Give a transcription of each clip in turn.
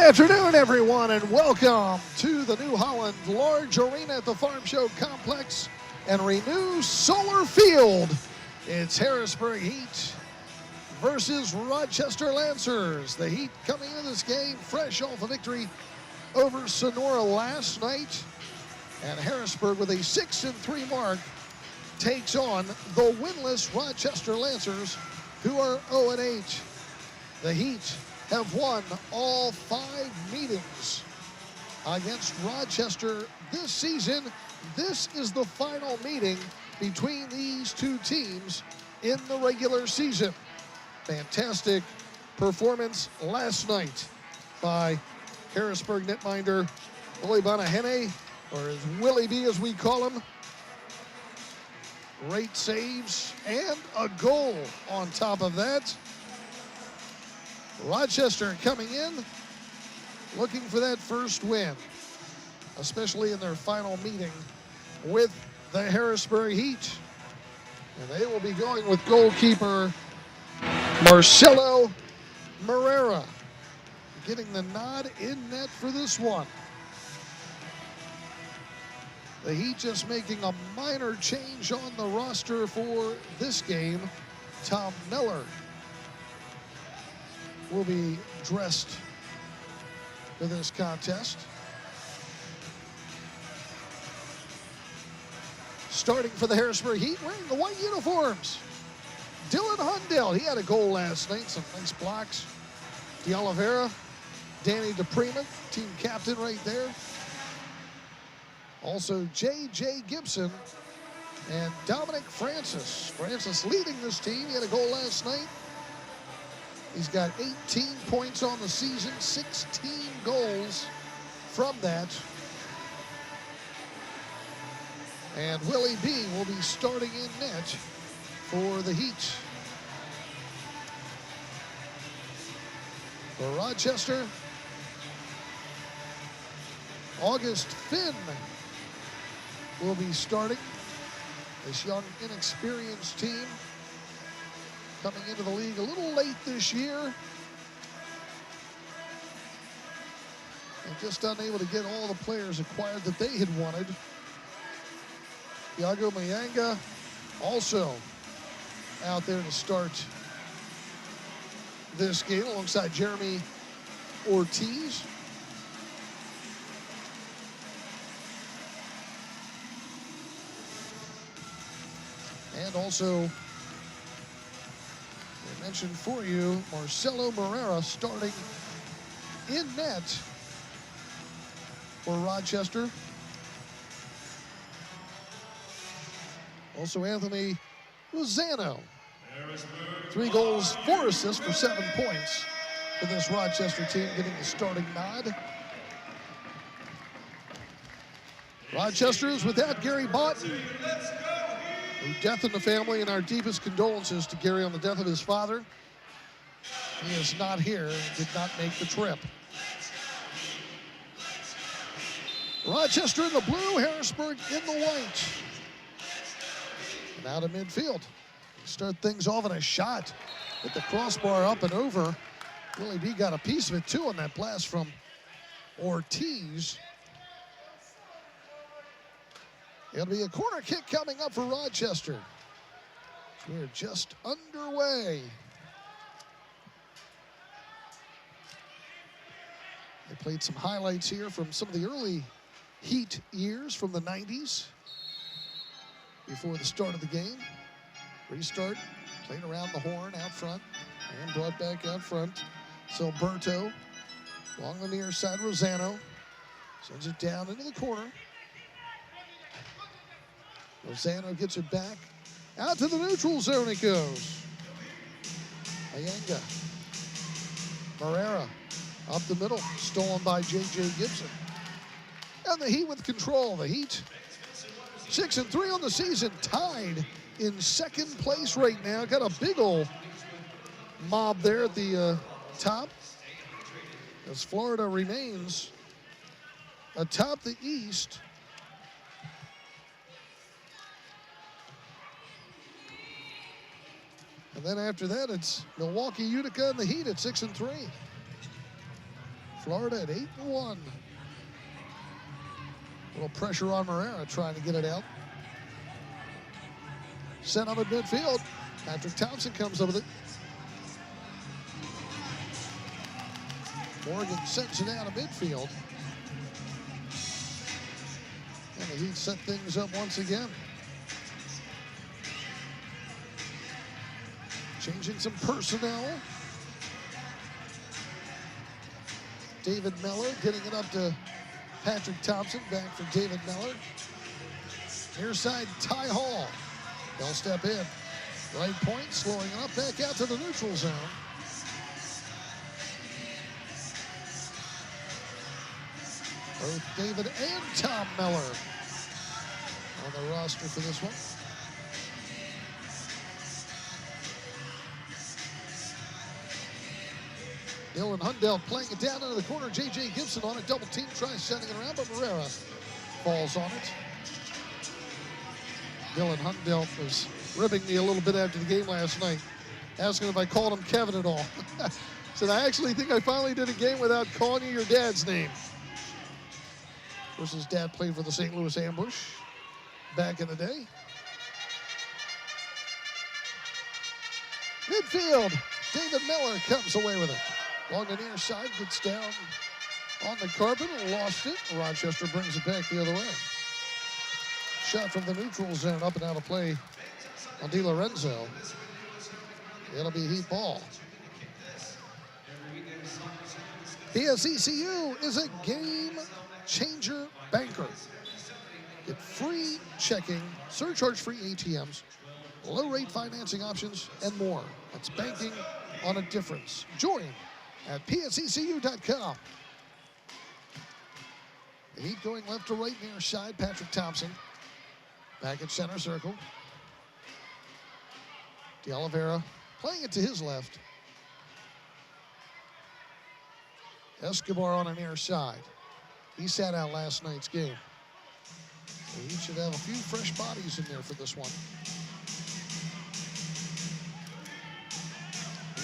afternoon, everyone, and welcome to the New Holland Large Arena at the Farm Show Complex and Renew Solar Field. It's Harrisburg Heat versus Rochester Lancers. The Heat coming into this game fresh off a victory over Sonora last night. And Harrisburg, with a 6-3 mark, takes on the winless Rochester Lancers, who are 0-8. The Heat have won all 5 meetings against Rochester this season. This is the final meeting between these two teams in the regular season. Fantastic performance last night by Harrisburg netminder Willie Bonahene, or as Willie B as we call him. Great saves and a goal on top of that. Rochester coming in, looking for that first win, especially in their final meeting with the Harrisburg Heat. And they will be going with goalkeeper Marcelo Morera, getting the nod in net for this one. The Heat just making a minor change on the roster for this game. Tom Miller will be dressed for this contest. Starting for the Harrisburg Heat, wearing the white uniforms, Dylan Hundell. He had a goal last night, some nice blocks. De Oliveira, Danny DePrima, team captain right there. Also J.J. Gibson and Dominic Francis. Francis leading this team. He had a goal last night. He's got 18 points on the season, 16 goals from that. And Willie B will be starting in net for the Heat. For Rochester, August Finn will be starting. This young, inexperienced team coming into the league a little late this year, and just unable to get all the players acquired that they had wanted. Iago Mayanga also out there to start this game alongside Jeremy Ortiz. And also, I mentioned for you, Marcelo Morera starting in net for Rochester. Also Anthony Lozano, 3 goals, 4 assists for 7 points for this Rochester team, getting the starting nod. Rochester is without Gary Botten, a death in the family, and our deepest condolences to Gary on the death of his father. He is not here, did not make the trip. Rochester in the blue, Harrisburg in the white. And out of midfield. Start things off in a shot with the crossbar up and over. Willie B got a piece of it too on that blast from Ortiz. It'll be a corner kick coming up for Rochester. We're just underway. They played some highlights here from some of the early Heat years from the 90s before the start of the game. Restart, played around the horn out front and brought back out front. So Berto, along the near side, Rosano sends it down into the corner. Rosano gets it back. Out to the neutral zone it goes. Mayanga. Morera up the middle. Stolen by J.J. Gibson. And the Heat with control. The Heat 6-3 on the season. Tied in second place right now. Got a big old mob there at the top, as Florida remains atop the East. And then after that, it's Milwaukee, Utica, and the Heat at 6-3. Florida at 8-1. A little pressure on Morera trying to get it out. Sent up at midfield. Patrick Thompson comes up with it. Morgan sends it out of midfield. And the Heat set things up once again. Changing some personnel. David Miller getting it up to Patrick Thompson. Back for David Miller. Near side, Ty Hall. They'll step in. Right point, slowing it up, back out to the neutral zone. Both David and Tom Miller on the roster for this one. Dylan Hundell playing it down into the corner. J.J. Gibson on it. Double team, tries sending it around, but Morera falls on it. Dylan Hundell was ribbing me a little bit after the game last night, asking if I called him Kevin at all. Said, I actually think I finally did a game without calling you your dad's name. Of course, his dad played for the St. Louis Ambush back in the day. Midfield, David Miller comes away with it. Along the near side, gets down on the carpet and lost it. Rochester brings it back the other way. Shot from the neutral zone, up and out of play on Di Lorenzo. It'll be a Heat ball. PSECU is a game changer banker. Get free checking, surcharge-free ATMs, low-rate financing options, and more. That's banking on a difference. Join at psecu.com. The Heat going left to right near side. Patrick Thompson back at center circle. De Oliveira playing it to his left. Escobar on a near side. He sat out last night's game. So he should have a few fresh bodies in there for this one.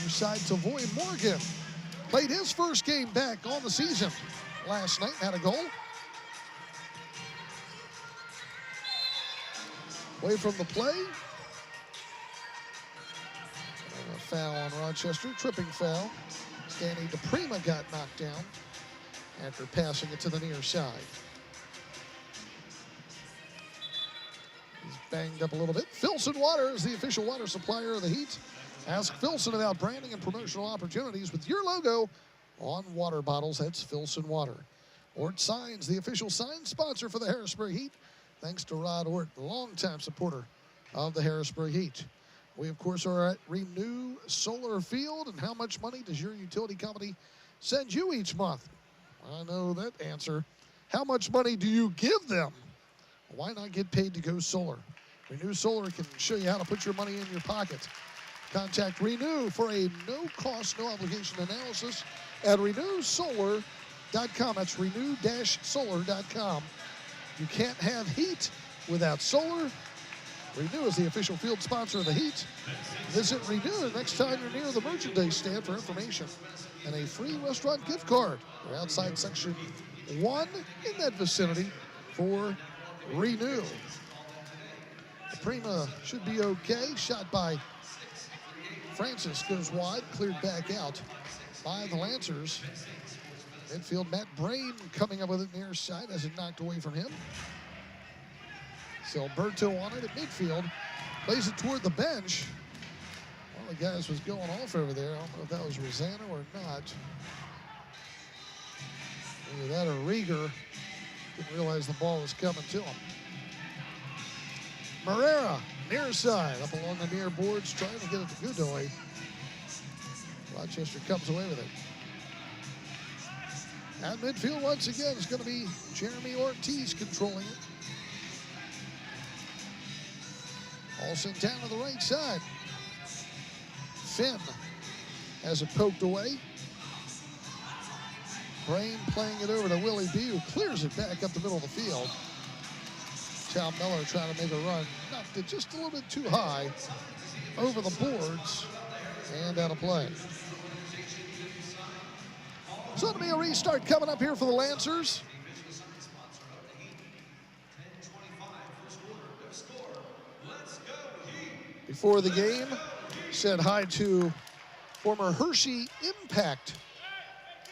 Near side to Voy Morgan. Played his first game back on the season last night. Had a goal. Away from the play. And a foul on Rochester. Tripping foul. Danny DePrima got knocked down after passing it to the near side. He's banged up a little bit. Filson Water is the official water supplier of the Heat. Ask Filson about branding and promotional opportunities with your logo on water bottles. That's Filson Water. Ort Signs, the official sign sponsor for the Harrisburg Heat. Thanks to Rod Ort, the longtime supporter of the Harrisburg Heat. We, of course, are at Renew Solar Field. And how much money does your utility company send you each month? I know that answer. How much money do you give them? Why not get paid to go solar? Renew Solar can show you how to put your money in your pocket. Contact Renew for a no-cost, no-obligation analysis at renewsolar.com. That's renew-solar.com. You can't have heat without solar. Renew is the official field sponsor of the Heat. Visit Renew the next time you're near the merchandise stand for information and a free restaurant gift card. We're outside section 1 in that vicinity for Renew. Prima should be okay. Shot by Francis goes wide, cleared back out by the Lancers. Midfield, Matt Brain coming up with it near side as it knocked away from him. So Alberto on it at midfield. Plays it toward the bench. One of the guys was going off over there. I don't know if that was Rosanna or not. Either that or Rieger. Didn't realize the ball was coming to him. Morera, near side, up along the near boards, trying to get it to Godoy. Rochester comes away with it. At midfield, once again, it's going to be Jeremy Ortiz controlling it. All sent down to the right side. Finn has it poked away. Brain playing it over to Willie B, who clears it back up the middle of the field. Tom Miller trying to make a run. Knocked it just a little bit too high over the boards and out of play. So it'll be a restart coming up here for the Lancers. Before the game, said hi to former Hershey Impact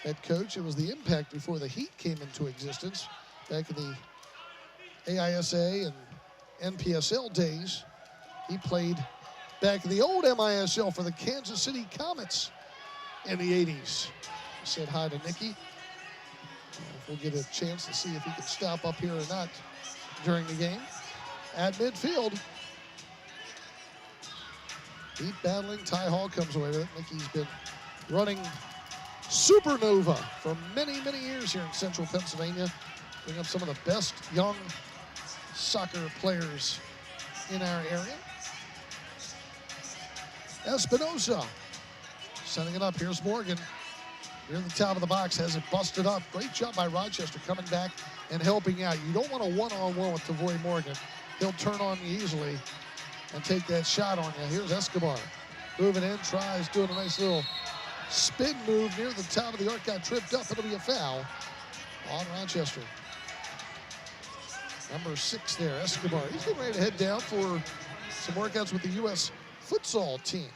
head coach. It was the Impact before the Heat came into existence back in the AISA and NPSL days. He played back in the old MISL for the Kansas City Comets in the 80s. Said hi to Nicky. If we'll get a chance to see if he can stop up here or not during the game. At midfield, Heat battling. Ty Hall comes away with it. Nicky's been running Supernova for many, many years here in central Pennsylvania. Bring up some of the best young soccer players in our area. Espinosa setting it up. Here's Morgan. Near the top of the box, has it busted up. Great job by Rochester coming back and helping out. You don't want a one-on-one with Tavoy Morgan. He'll turn on you easily and take that shot on you. Here's Escobar. Moving in, tries, doing a nice little spin move near the top of the arc. Got tripped up. It'll be a foul on Rochester. Number 6 there, Escobar. He's getting ready to head down for some workouts with the U.S. futsal team.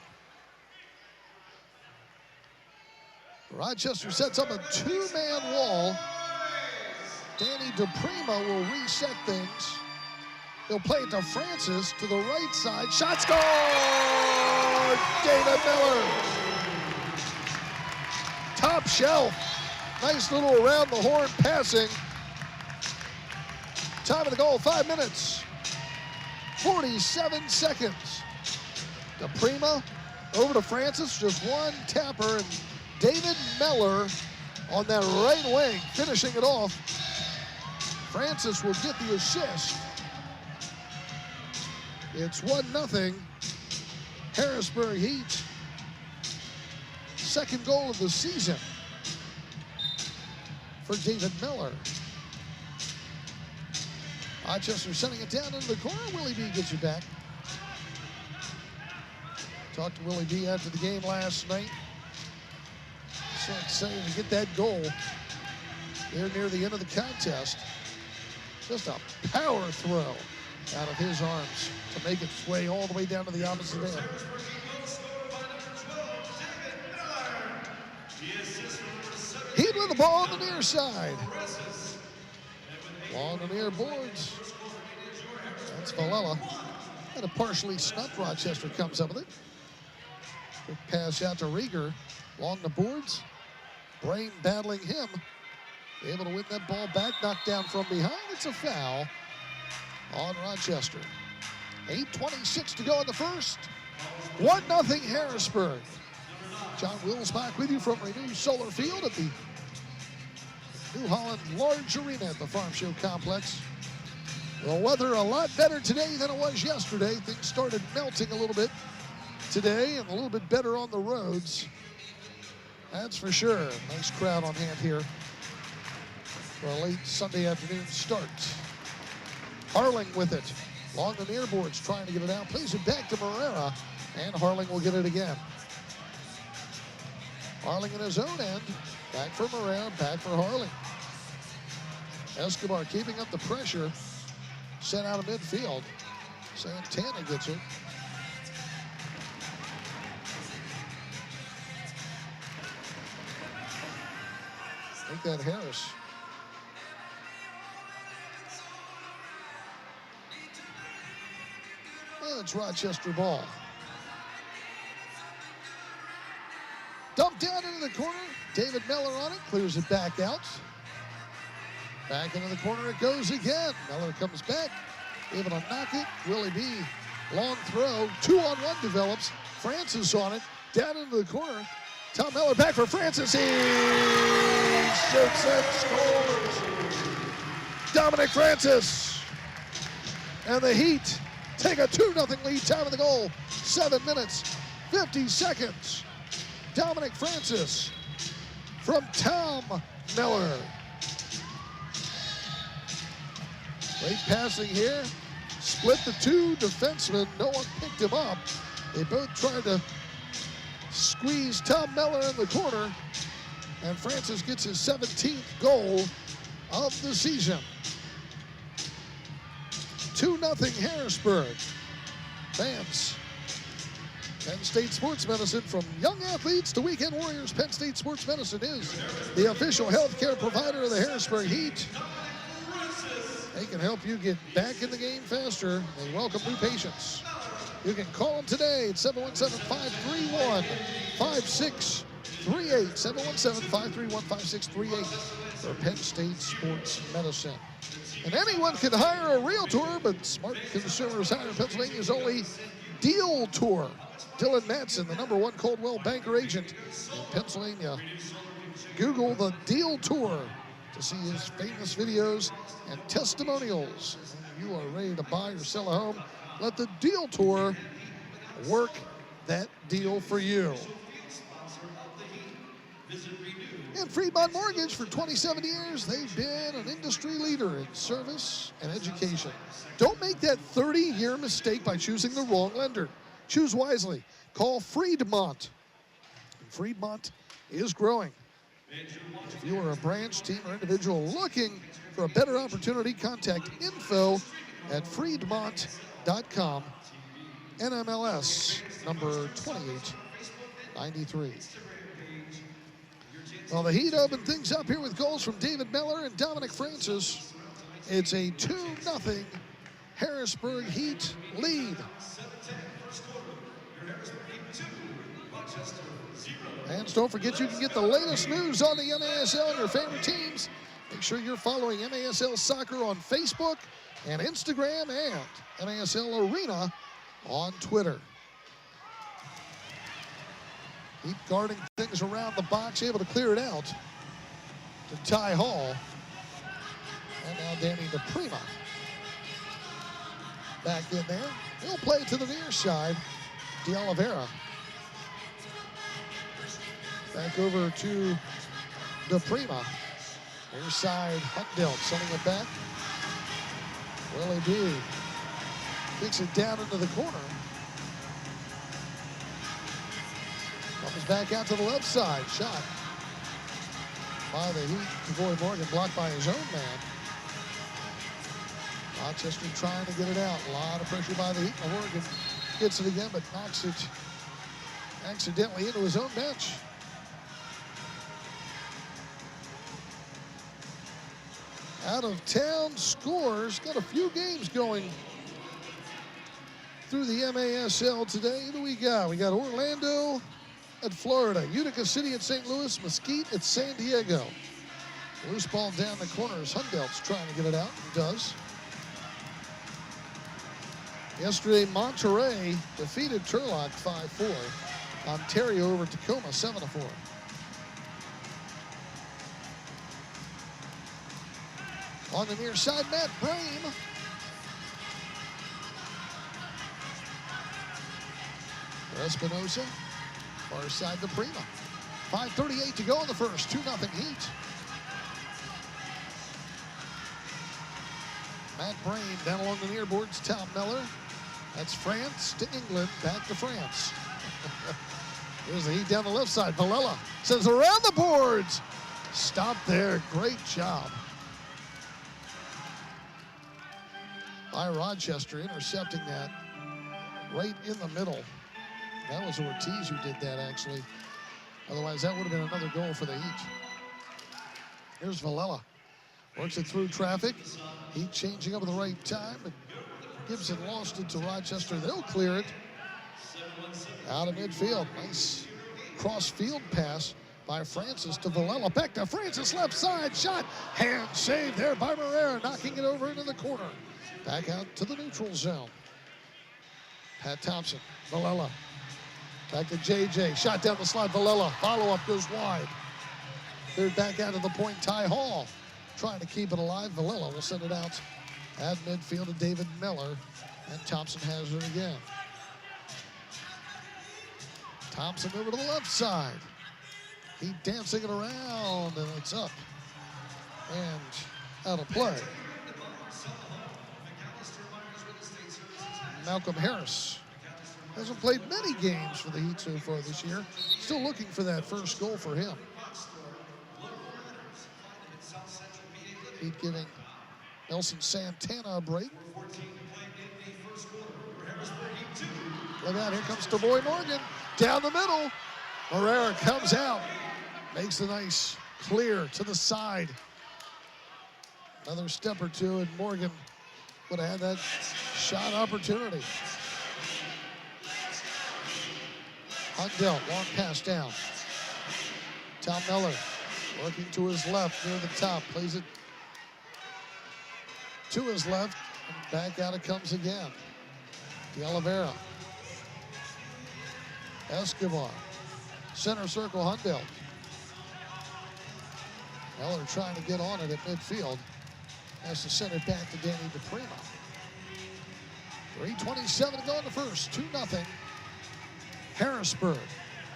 Rochester sets up a 2-man wall. Danny DePrima will reset things. He'll play it to Francis to the right side. Shot score! David Miller. Top shelf. Nice little around the horn passing. Time of the goal, 5 minutes. 47 seconds. DePrima over to Francis. Just one tapper, and David Miller on that right wing, finishing it off. Francis will get the assist. It's 1-0. Harrisburg Heat. Second goal of the season for David Miller. Rochester sending it down into the corner. Willie B gets you back. Talked to Willie B after the game last night. So excited to get that goal there near the end of the contest. Just a power throw out of his arms to make its way all the way down to the opposite end. Heat with the ball on the near side. Long on the near boards. That's Valella. And a partially snuffed Rochester comes up with it. Quick pass out to Rieger. Along the boards. Brain battling him. Able to win that ball back. Knocked down from behind. It's a foul on Rochester. 8:26 to go in the first. 1-0 Harrisburg. John Wills back with you from Renew Solar Field at the New Holland Large Arena at the Farm Show Complex. The weather a lot better today than it was yesterday. Things started melting a little bit today and a little bit better on the roads. That's for sure. Nice crowd on hand here for a late Sunday afternoon start. Harling with it. Long the near boards, trying to get it out. Plays it back to Morera, and Harling will get it again. Harling in his own end. Back for Morera, back for Harling. Escobar keeping up the pressure. Sent out of midfield. Santana gets it. Make that Harris. And it's Rochester ball. Dumped down into the corner. David Miller on it. Clears it back out. Back into the corner it goes again. Miller comes back. Able to knock it. Willie B. Long throw. 2-on-1 develops. Francis on it. Down into the corner. Tom Miller back for Francis. He shoots and scores. Dominic Francis. And the Heat take a 2-0 lead. Time of the goal. 7 minutes, 50 seconds. Dominic Francis from Tom Miller. Great passing here. Split the two defensemen. No one picked him up. They both tried to squeeze Tom Miller in the corner. And Francis gets his 17th goal of the season. 2-0 Harrisburg. Fans, Penn State Sports Medicine, from young athletes to weekend warriors, Penn State Sports Medicine is the official healthcare provider of the Harrisburg Heat. They can help you get back in the game faster. They welcome new patients. You can call them today at 717-531-5638. 717-531-5638 for Penn State Sports Medicine. And anyone can hire a realtor, but smart consumers hire Pennsylvania's only Deal Tour. Dylan Matson, the #1 Coldwell Banker agent in Pennsylvania. Google the Deal Tour to see his famous videos and testimonials. When you are ready to buy or sell a home, let the Deal Tour work that deal for you. And Fremont Mortgage, for 27 years, they've been an industry leader in service and education. Don't make that 30-year mistake by choosing the wrong lender. Choose wisely. Call Freedmont. Freedmont is growing. If you are a branch, team, or individual looking for a better opportunity, contact info at freedmont.com. NMLS number 2893. Well, the Heat open things up here with goals from David Miller and Dominic Francis. It's a 2-0 Harrisburg Heat lead. And don't forget, you can get the latest news on the MASL and your favorite teams. Make sure you're following MASL Soccer on Facebook and Instagram, and MASL Arena on Twitter. Heat guarding things around the box, able to clear it out to Ty Hall. And now Danny DePrima back in there. He'll play it to the near side. De Oliveira. Back over to DePrima. Near side, Huckdelt sending it back. Willie B kicks it down into the corner. Comes back out to the left side. Shot by the Heat. Tavoy Morgan blocked by his own man. Rochester trying to get it out. A lot of pressure by the Heat. Morgan gets it again, but knocks it accidentally into his own bench. Out of town scores. Got a few games going through the MASL today. Who do we got? We got Orlando at Florida, Utica City at St. Louis, Mesquite at San Diego. Loose ball down the corners. Hundelt's trying to get it out. He does. Yesterday, Monterey defeated Turlock 5-4. Ontario over Tacoma 7-4. On the near side, Matt Brame. Espinosa. Far side to Prima. 5:38 to go in the first. 2-0 Heat. Matt Brame down along the near boards. Tom Miller. That's France to England. Back to France. Here's the Heat down the left side. Villela says around the boards. Stop there. Great job by Rochester, intercepting that right in the middle. That was Ortiz who did that, actually. Otherwise, that would have been another goal for the Heat. Here's Villela. Works it through traffic. Heat changing up at the right time, but Gibson lost it to Rochester. They'll clear it out of midfield. Nice cross-field pass by Francis to Villela. Back to Francis, left side. Shot. Hand saved there by Marrera, knocking it over into the corner. Back out to the neutral zone. Pat Thompson. Villela. Back to JJ. Shot down the slot. Villela. Follow-up goes wide. Cleared back out to the point. Ty Hall trying to keep it alive. Villela will send it out at midfield to David Miller. And Thompson has it again. Thompson over to the left side. He dancing it around, and it's up and out of play. Malcolm Harris hasn't played many games for the Heat so far this year. Still looking for that first goal for him. Heat giving Nelson Santana a break. Look out, here comes Boy Morgan. Down the middle. Herrera comes out. Makes a nice clear to the side. Another step or two, and Morgan would have had that shot opportunity. Hundell, long pass down. Tom Miller working to his left near the top. Plays it to his left, and back out it comes again. De Oliveira. Escobar. Center circle, Hundell. Miller trying to get on it at midfield. Has to send it back to Danny DePrima. 3:27 to go in the first. 2-0. Harrisburg.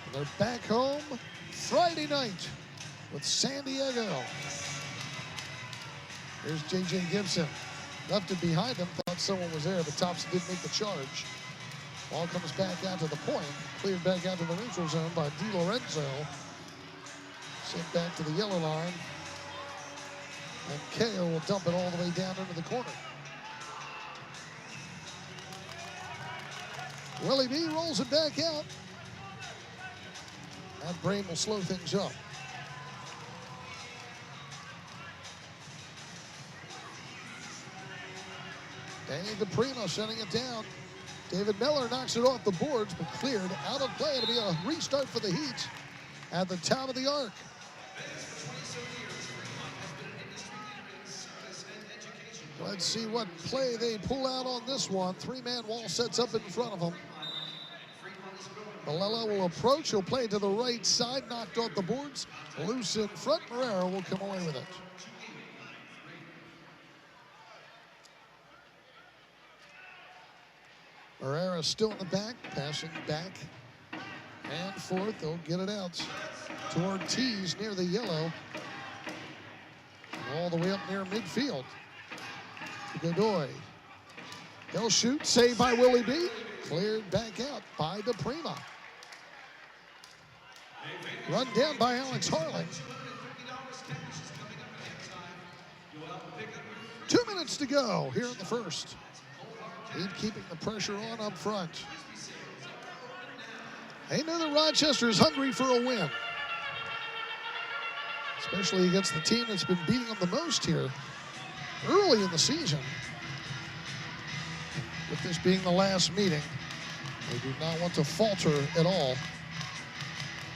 And they're back home Friday night with San Diego. Here's J.J. Gibson. Left it behind him. Thought someone was there, but Thompson didn't make the charge. Ball comes back out to the point. Cleared back out to the neutral zone by Di Lorenzo. Sent back to the yellow line. And KO will dump it all the way down into the corner. Willie B rolls it back out. That Brain will slow things up. Danny DePrima sending it down. David Miller knocks it off the boards, but cleared out of play. It'll be a restart for the Heat at the top of the arc. Let's see what play they pull out on this one. Three-man wall sets up in front of them. Malella will approach. He'll play to the right side. Knocked off the boards. Loose in front. Herrera will come away with it. Herrera still in the back. Passing back and forth. They'll get it out to Ortiz near the yellow. All the way up near midfield. Godoy. He'll shoot. Saved by Willie B. Cleared back out by DePrima. Run down by Alex Harlan. 2 minutes to go here in the first. Heat keeping the pressure on up front. They know that Rochester is hungry for a win. Especially against the team that's been beating them the most here early in the season. With this being the last meeting, they do not want to falter at all.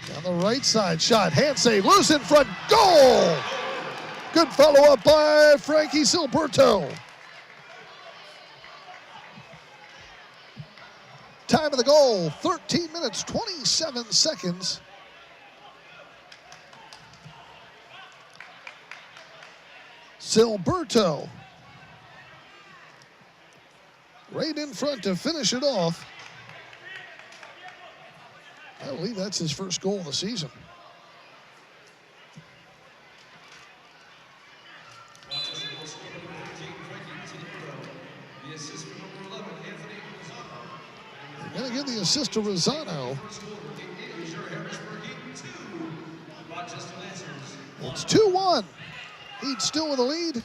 Down the right side, shot, hand save, loose in front, goal! Good follow-up by Frankie Silberto. Time of the goal, 13 minutes, 27 seconds. Silberto. Right in front to finish it off. I believe that's his first goal of the season. They're going to give the assist to Rosano. It's 2-1. Heat still with a lead.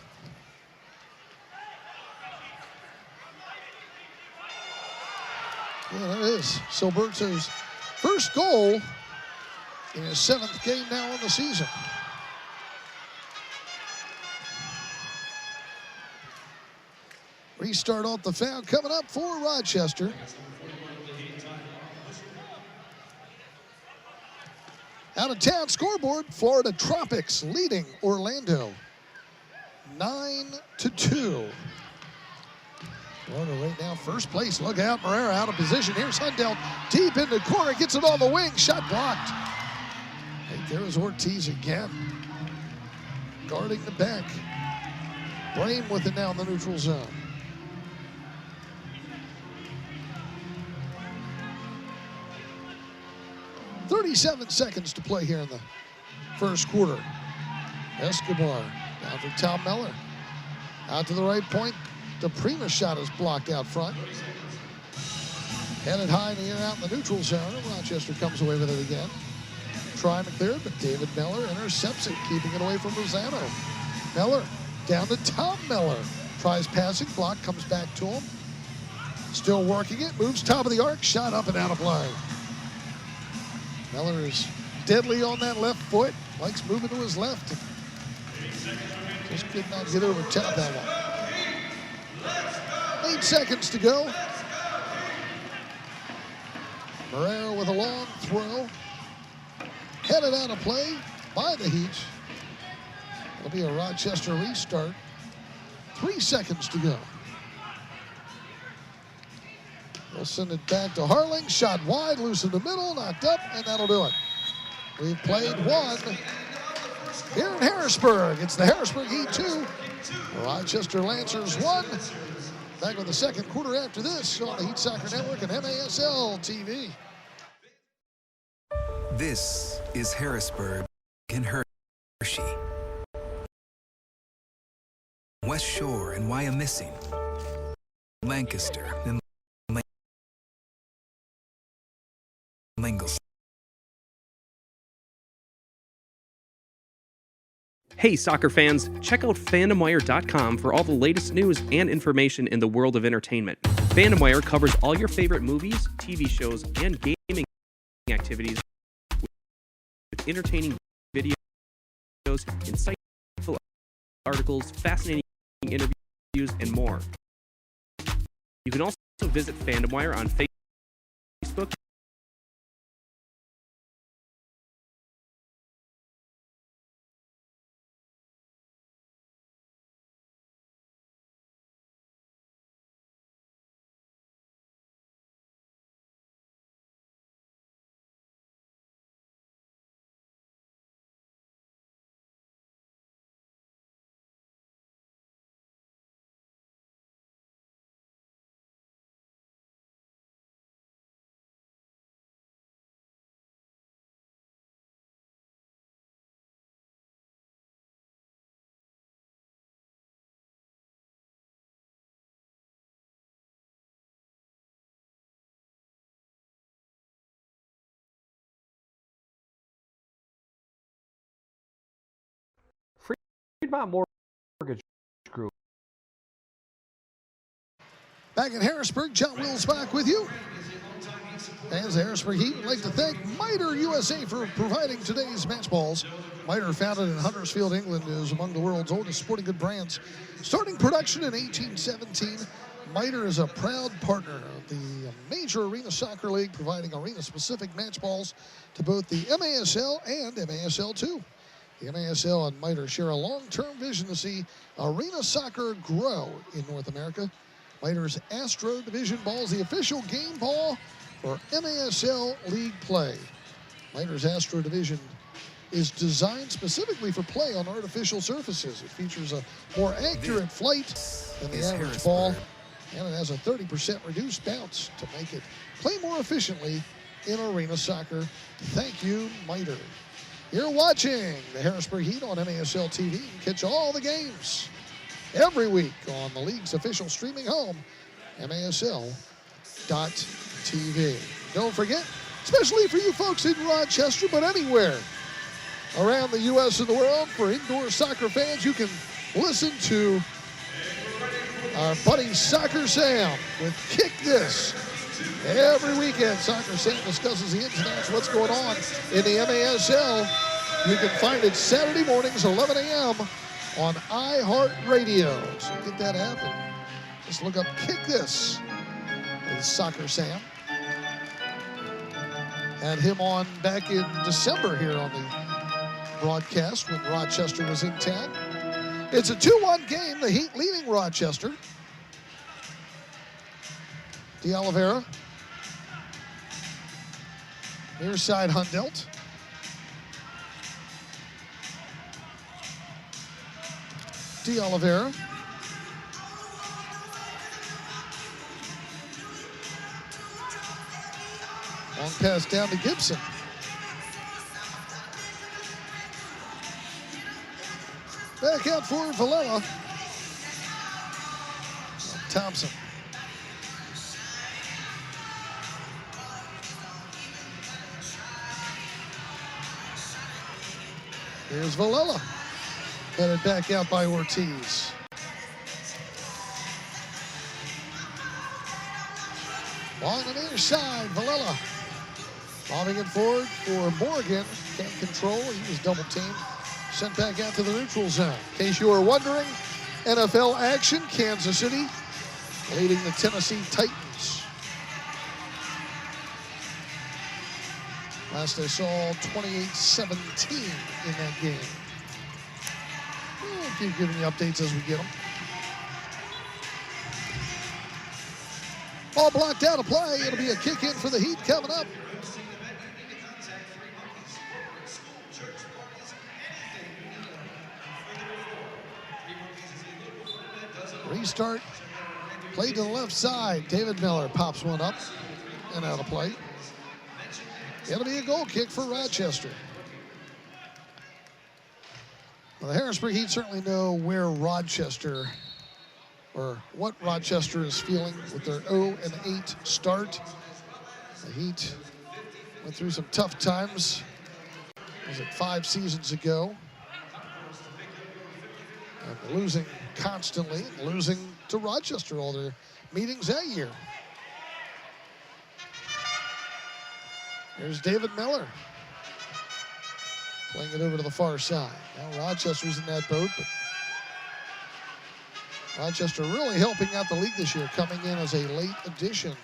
Yeah, there it is. Silberto's first goal in his 7th game now in the season. Restart off the foul coming up for Rochester. Out of town scoreboard, Florida Tropics leading Orlando 9-2. Florida right now first place. Look out, Herrera out of position. Here's Hundell deep in the corner, gets it on the wing, shot blocked. Hey, there is Ortiz again, guarding the back. Brame with it now in the neutral zone. .37 seconds to play here in the first quarter. Escobar down for Tom Miller. Out to the right point. DePrima's shot is blocked out front. Headed high in the air out in the neutral zone. Rochester comes away with it again. Trying to clear it, but David Miller intercepts it, keeping it away from Rosano. Miller Down to Tom Miller. Tries passing, block, comes back to him. Still working it, moves top of the arc, shot up and out of play. Miller is deadly on that left foot, likes moving to his left. Just could not get over top that one. 8 seconds to go. Marrero with a long throw. Headed out of play by the Heat. It'll be a Rochester restart. 3 seconds to go. We'll send it back to Harling. Shot wide, loose in the middle, knocked up, and that'll do it. We've played one here in Harrisburg. It's the Harrisburg Heat 2. Rochester Lancers 1. Back with the second quarter after this on the Heat Soccer Network and MASL TV. This is Harrisburg and Hershey, West Shore and Wyomissing, Lancaster and Lingle. Hey soccer fans, check out FandomWire.com for all the latest news and information in the world of entertainment. FandomWire covers all your favorite movies, TV shows, and gaming activities with entertaining videos, insightful articles, fascinating interviews, and more. You can also visit FandomWire on Facebook, Fremont Mortgage Group. Back in Harrisburg, John Wills back with you. Fans of Harrisburg Heat would like to thank Miter USA for providing today's match balls. Miter, founded in Huddersfield, England, is among the world's oldest sporting goods brands. Starting production in 1817, Miter is a proud partner of the major Arena Soccer League, providing arena-specific match balls to both the MASL and MASL2. The MASL and Miter share a long-term vision to see arena soccer grow in North America. Miter's Astro Division ball is the official game ball for MASL League play. Miter's Astro Division is designed specifically for play on artificial surfaces. It features a more accurate flight than the average ball, and it has a 30% reduced bounce to make it play more efficiently in arena soccer. Thank you, Miter. You're watching the Harrisburg Heat on MASL TV. You can catch all the games every week on the league's official streaming home, MASL.TV. Don't forget, especially for you folks in Rochester, but anywhere around the U.S. and the world, for indoor soccer fans, you can listen to our buddy Soccer Sam with Kick This. Every weekend, Soccer Sam discusses the ins and outs of what's going on in the MASL. You can find it Saturday mornings, 11 a.m. on iHeartRadio. So get that app and just look up Kick This with Soccer Sam. Had him on back in December here on the broadcast when Rochester was in town. It's a 2-1 game, the Heat leading Rochester. De Oliveira. Near side Hundelt. De Oliveira. Long pass down to Gibson. Back out for Villela. Thompson. Here's Villela. Headed back out by Ortiz. On the near side, Valella. Bobbing it forward for Morgan. Can't control. He was double teamed. Sent back out to the neutral zone. In case you were wondering, NFL action, Kansas City leading the Tennessee Titans. Last I saw, 28-17 in that game. We'll keep giving you updates as we get them. All blocked out of play. It'll be a kick in for the Heat coming up. Restart. Play to the left side. David Miller pops one up and out of play. It'll be a goal kick for Rochester. Well, the Harrisburg Heat certainly know where Rochester, or what Rochester is feeling with their 0-8 start. The Heat went through some tough times. Was it 5 seasons ago? And losing constantly, losing to Rochester all their meetings that year. Here's David Miller. Playing it over to the far side. Now Rochester's in that boat, but Rochester really helping out the league this year, coming in as a late addition.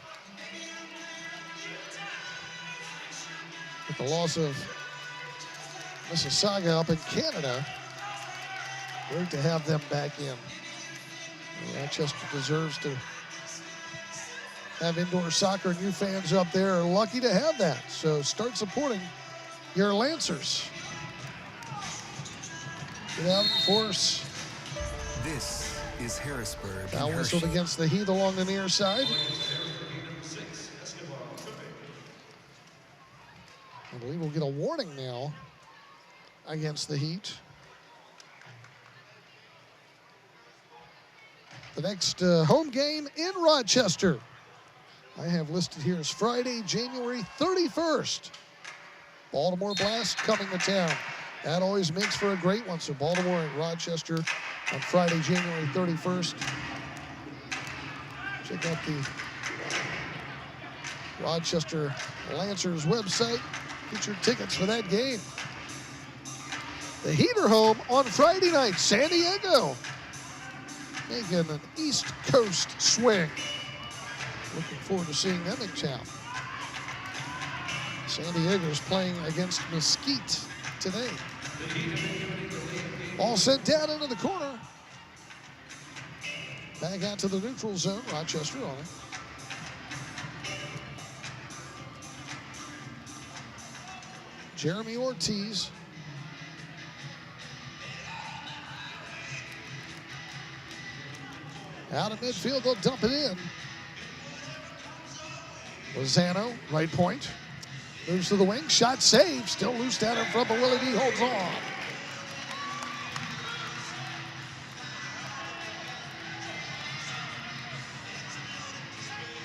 With the loss of Mississauga up in Canada, great to have them back in. Rochester deserves to have indoor soccer, and you fans up there are lucky to have that. So start supporting your Lancers. Get out in force. This is Harrisburg. Now whistled against the Heat along the near side. I believe we'll get a warning now against the Heat. The next home game in Rochester, I have listed here as Friday, January 31st. Baltimore Blast coming to town. That always makes for a great one. So Baltimore and Rochester on Friday, January 31st. Check out the Rochester Lancers website. Get your tickets for that game. The Heat are home on Friday night, San Diego. Making an East Coast swing. Looking forward to seeing them in town. San Diego's playing against Mesquite today. Ball sent down into the corner. Back out to the neutral zone. Rochester on it. Jeremy Ortiz. Out of midfield, they'll dump it in. Lozano, right point. Moves to the wing, shot saved. Still loose down in front, but Willie B holds on.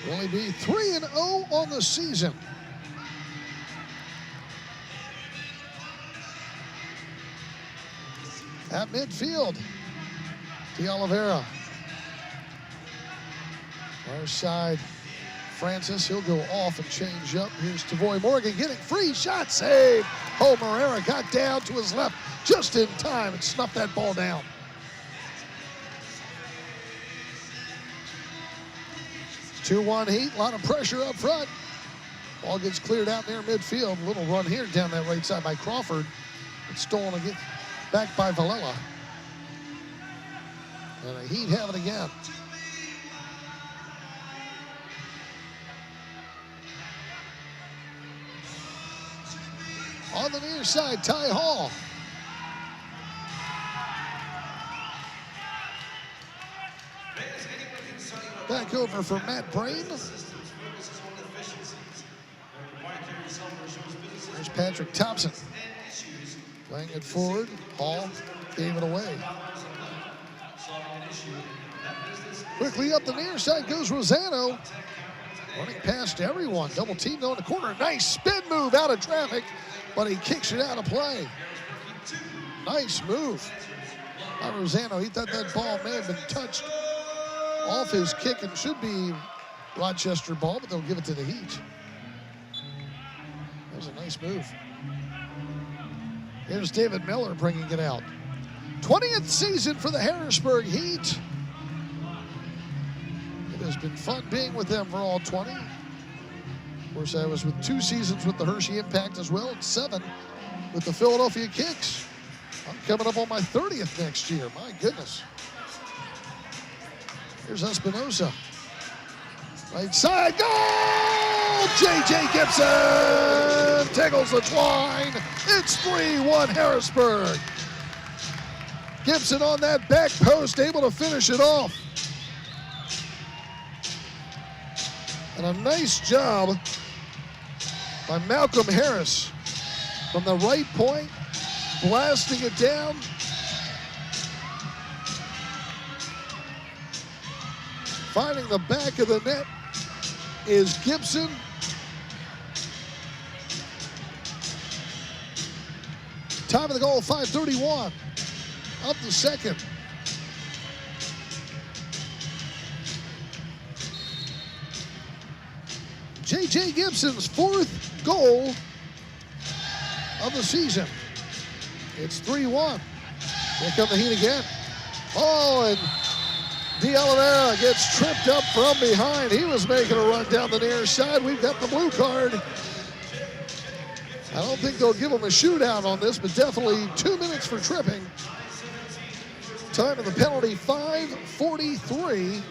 Willie B 3-0 on the season. At midfield, De Oliveira. Far side, Francis, he'll go off and change up. Here's Tavoy Morgan getting free shot, save. Oh, Morera got down to his left just in time and snuffed that ball down. It's 2-1 Heat, a lot of pressure up front. Ball gets cleared out near midfield. Little run here down that right side by Crawford. It's stolen again, back by Valella. And the Heat have it again. On the near side, Ty Hall. Back over for Matt Brain. There's Patrick Thompson. Playing it forward. Hall gave it away. Quickly up the near side goes Rosano. Running past everyone. Double team though in the corner. Nice spin move out of traffic, but he kicks it out of play. Nice move. Rosano, he thought that ball may have been touched off his kick and should be Rochester ball, but they'll give it to the Heat. That was a nice move. Here's David Miller bringing it out. 20th season for the Harrisburg Heat. It has been fun being with them for all 20. Of course, I was with 2 seasons with the Hershey Impact as well, and 7 with the Philadelphia Kicks. I'm coming up on my 30th next year. My goodness. Here's Espinosa. Right side, goal! J.J. Gibson tickles the twine. It's 3-1 Harrisburg. Gibson on that back post, able to finish it off. And a nice job by Malcolm Harris from the right point, blasting it down. Finding the back of the net is Gibson. Time of the goal, 5:31 of the second. J.J. Gibson's 4th goal of the season. It's 3-1. Here come the Heat again. Oh, and De Oliveira gets tripped up from behind. He was making a run down the near side. We've got the blue card. I don't think they'll give him a shootout on this, but definitely 2 minutes for tripping. Time of the penalty, 5:43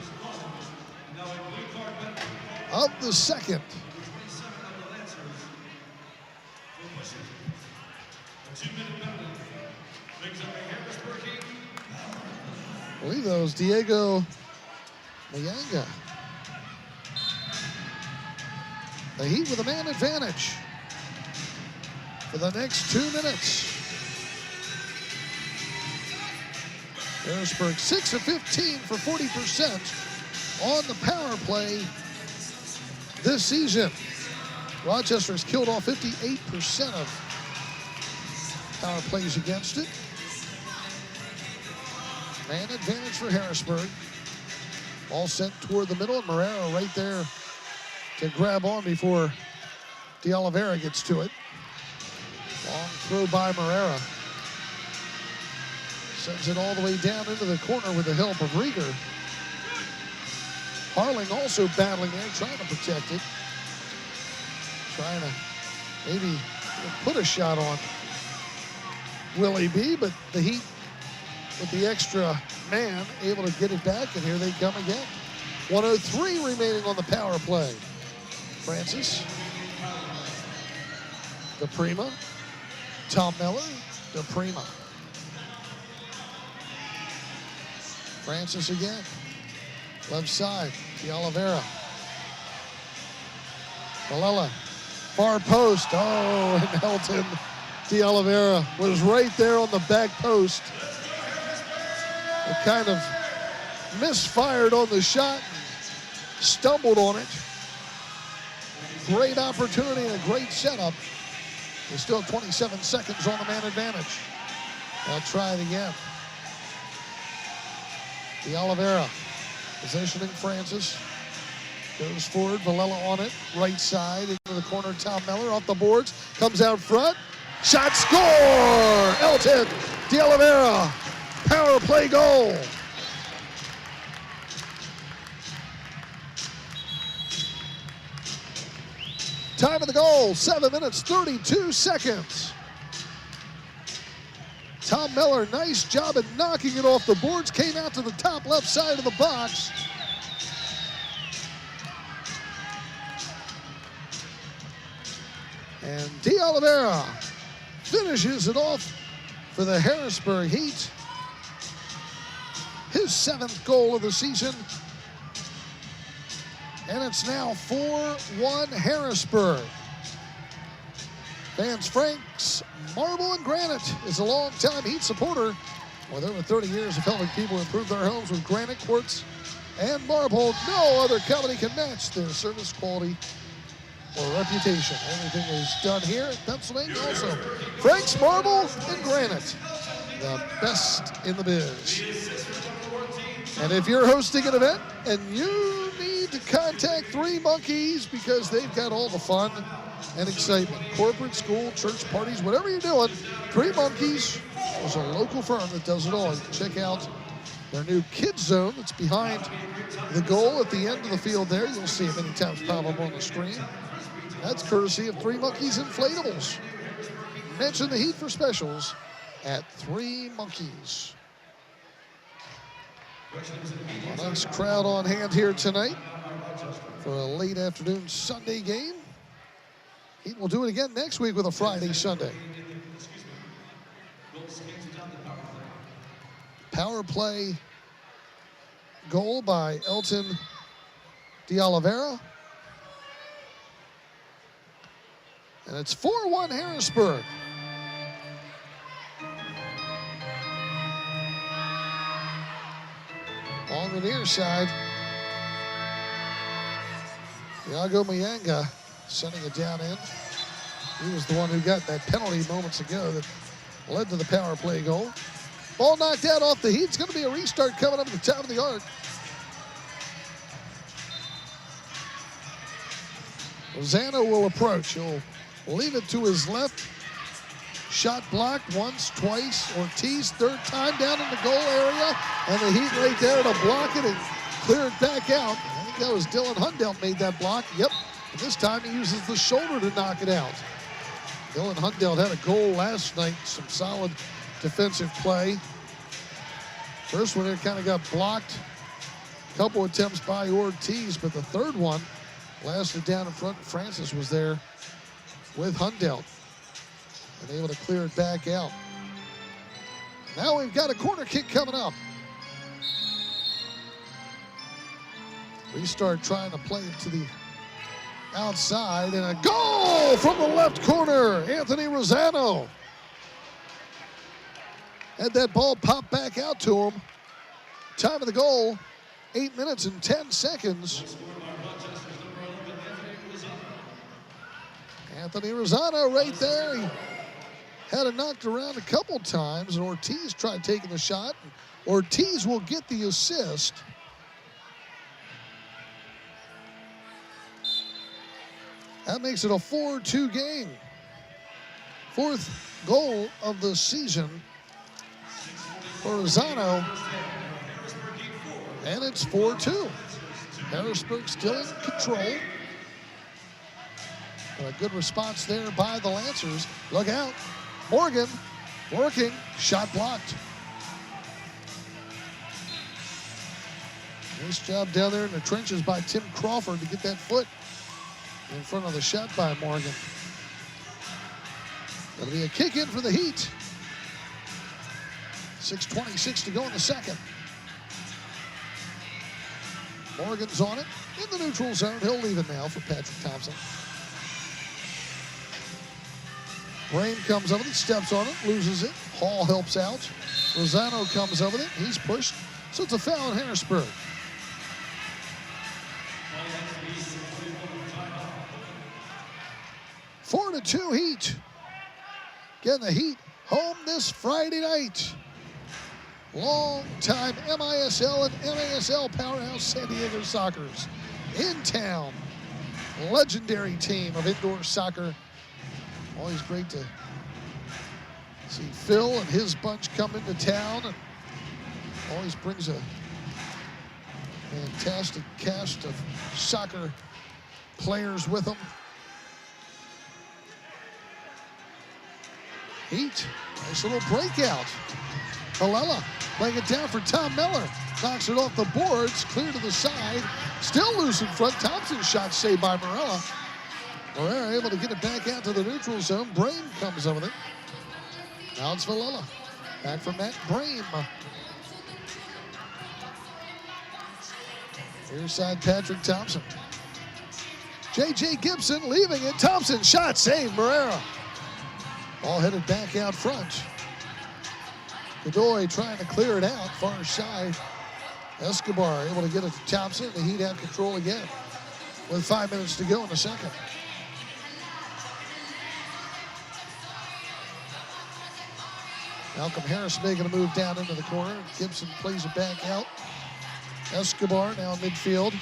of the second. I believe that was Diego Mayanga. The Heat with a man advantage for the next 2 minutes. Harrisburg 6 of 15 for 40% on the power play this season. Rochester has killed off 58% of power plays against it. Man advantage for Harrisburg. Ball sent toward the middle, and Marrero right there to grab on before De Oliveira gets to it. Long throw by Marrero. Sends it all the way down into the corner with the help of Rieger. Harling also battling there, trying to protect it. Trying to maybe put a shot on Willie B, but the Heat with the extra man able to get it back, and here they come again. 1:03 remaining on the power play. Francis. DePrima. Tom Miller. DePrima. Francis again. Left side. De Oliveira. Malella. Far post. Oh, and Elton. De Oliveira was right there on the back post. It kind of misfired on the shot, stumbled on it. Great opportunity and a great setup. There's still 27 seconds on the man advantage. They'll try it again. De Oliveira positioning Francis. Goes forward, Villela on it. Right side into the corner, Tom Miller off the boards. Comes out front. Shot, score! Elton De Oliveira. Power play goal. Time of the goal, 7 minutes, 32 seconds. Tom Miller, nice job at knocking it off the boards. Came out to the top left side of the box. And De Oliveira finishes it off for the Harrisburg Heat. His 7th goal of the season. And it's now 4-1 Harrisburg. Vance Franks, Marble and Granite, is a long-time Heat supporter. With over 30 years of helping people improve their homes with granite, quartz, and marble, no other company can match their service quality or reputation. Everything is done here in Pennsylvania also. Franks, Marble, and Granite. the best in the biz. And if you're hosting an event and you need to contact Three Monkeys because they've got all the fun and excitement, corporate, school, church parties, whatever you're doing, Three Monkeys is a local firm that does it all. You can check out their new kids zone that's behind the goal at the end of the field there. You'll see it many times probably on the screen. That's courtesy of Three Monkeys Inflatables. Mention the Heat for specials at Three Monkeys. A nice crowd on hand here tonight for a late afternoon Sunday game. Heat will do it again next week with a Friday, Sunday. Power play goal by Elton De Oliveira. And it's 4-1 Harrisburg. On the near side, Iago Mayanga sending it down in. He was the one who got that penalty moments ago that led to the power play goal. Ball knocked out off the Heat. It's going to be a restart coming up at the top of the arc. Lozano will approach. He'll leave it to his left. Shot blocked once, twice. Ortiz, third time down in the goal area. And the Heat right there to block it and clear it back out. I think that was Dylan Hundelt made that block. Yep. And this time he uses the shoulder to knock it out. Dylan Hundelt had a goal last night. Some solid defensive play. First one, it kind of got blocked. A couple attempts by Ortiz, but the third one lasted down in front. Francis was there with Hundelt and able to clear it back out. Now we've got a corner kick coming up. Restart trying to play it to the outside, and a goal from the left corner. Anthony Rosano had that ball pop back out to him. Time of the goal, 8 minutes and 10 seconds. Anthony Rosano right there. He had it knocked around a couple times, and Ortiz tried taking the shot. Ortiz will get the assist. That makes it a 4-2 game. Fourth goal of the season for Rosano. And it's 4-2. Harrisburg still in control. But a good response there by the Lancers. Look out. Morgan working. Shot blocked. Nice job down there in the trenches by Tim Crawford to get that foot in front of the shot by Morgan. That'll be a kick in for the Heat. 6:26 to go in the second. Morgan's on it in the neutral zone. He'll leave it now for Patrick Thompson. Brain comes up with it, steps on it, loses it. Hall helps out. Rosano comes up with it. He's pushed. So it's a foul in Harrisburg. Four to 2 Heat. Getting the Heat home this Friday night. Long-time MISL and MASL powerhouse San Diego Sockers in town. Legendary team of indoor soccer. Always great to see Phil and his bunch come into town, and always brings a fantastic cast of soccer players with them. Heat, nice little breakout. Halela laying it down for Tom Miller. Knocks it off the boards, clear to the side. Still loose in front. Thompson's shot saved by Morella. Morera able to get it back out to the neutral zone. Brain comes up with it. Now it's Villela. Back from Matt Brain. Near side, Patrick Thompson. J.J. Gibson leaving it. Thompson shot saved. Morera. All headed back out front. Godoy trying to clear it out, far side. Escobar able to get it to Thompson. The Heat have control again with 5 minutes to go in the second. Malcolm Harris making a move down into the corner. Gibson plays it back out. Escobar now in midfield.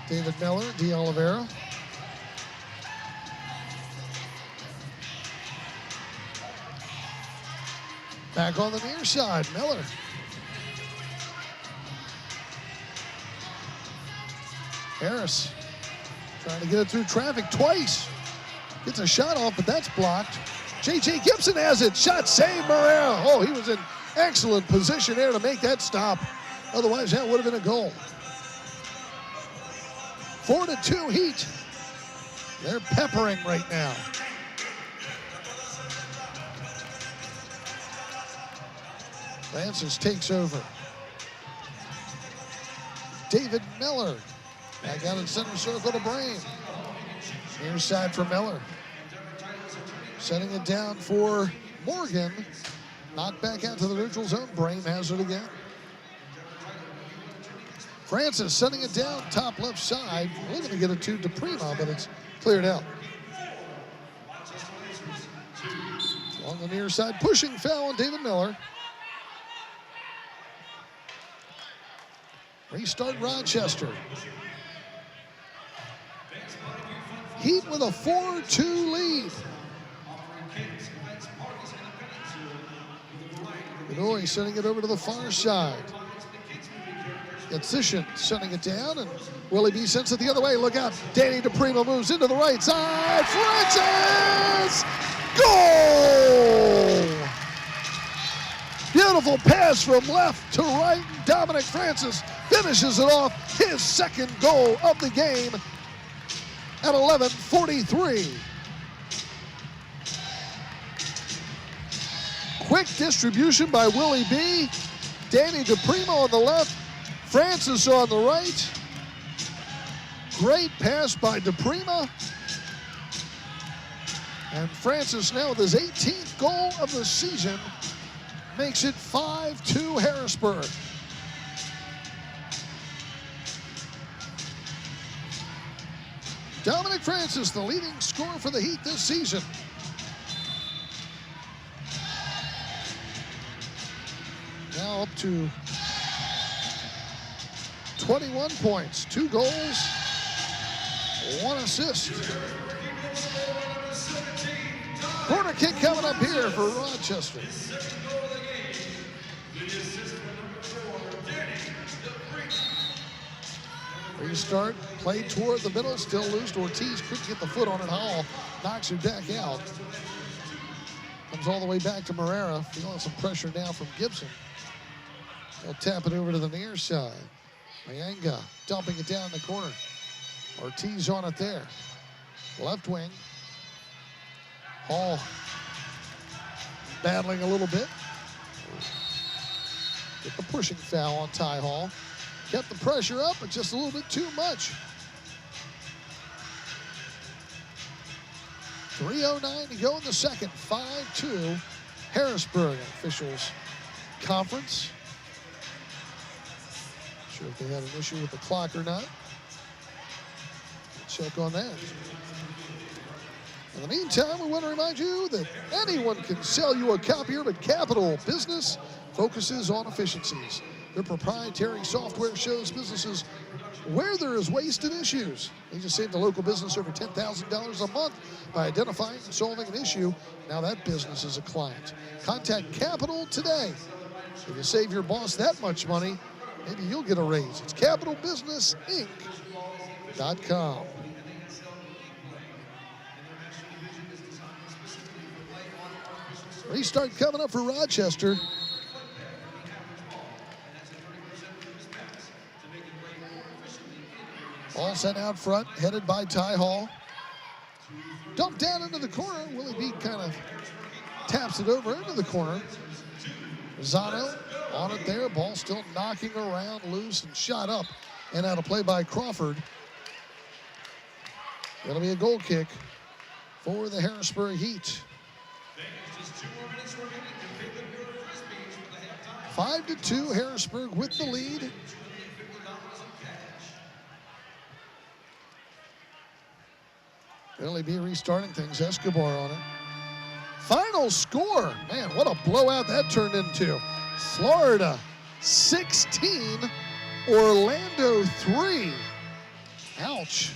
David Miller, De Oliveira. Back on the near side, Miller. Harris trying to get it through traffic twice. Gets a shot off, but that's blocked. J.J. Gibson has it. Shot saved, Morera. Oh, he was in excellent position there to make that stop. Otherwise, that would have been a goal. 4-2 Heat. They're peppering right now. Francis takes over. David Miller. Back out in center circle to Brain. Near side for Miller. Setting it down for Morgan. Knocked back out to the neutral zone. Brain has it again. Francis setting it down top left side. Looking to get it to DePrima, but it's cleared out. On the near side, pushing foul on David Miller. Restart Rochester. Heat with a 4-2 lead. Benoit sending it over to the far side. Gatsishin sending it down, and Willie B sends it the other way. Look out. Danny DePrima moves into the right side. Francis! Goal! Beautiful pass from left to right. Dominic Francis finishes it off. His second goal of the game at 11:43. Quick distribution by Willie B. Danny DePrima on the left. Francis on the right. Great pass by DePrima. And Francis now with his 18th goal of the season makes it 5-2 Harrisburg. Dominic Francis, the leading scorer for the Heat this season. Now up to 21 points, 2 goals, 1 assist. Corner kick coming up here for Rochester. Restart, played toward the middle, still loose. Ortiz couldn't get the foot on it. Hall knocks it back out. Comes all the way back to Morera, feeling some pressure now from Gibson. They'll tap it over to the near side. Mayanga dumping it down the corner. Ortiz on it there. Left wing. Hall battling a little bit. Get the pushing foul on Ty Hall. Kept the pressure up, but just a little bit too much. 3:09 to go in the second. 5-2 Harrisburg. Officials conference. Not sure if they had an issue with the clock or not. Check on that. In the meantime, we want to remind you that anyone can sell you a copier, but Capital Business focuses on efficiencies. Their proprietary software shows businesses where there is waste and issues. They just saved a local business over $10,000 a month by identifying and solving an issue. Now that business is a client. Contact Capital today. If you save your boss that much money, maybe you'll get a raise. It's capitalbusinessinc.com. Restart coming up for Rochester. All sent out front, headed by Ty Hall. Dumped down into the corner. Willie B kind of taps it over into the corner. Zano on it there. Ball still knocking around loose and shot up and out of play by Crawford. It'll be a goal kick for the Harrisburg Heat. 5-2 Harrisburg with the lead. Really be restarting things. Escobar on it. Final score. Man, what a blowout that turned into. Florida 16, Orlando 3. Ouch.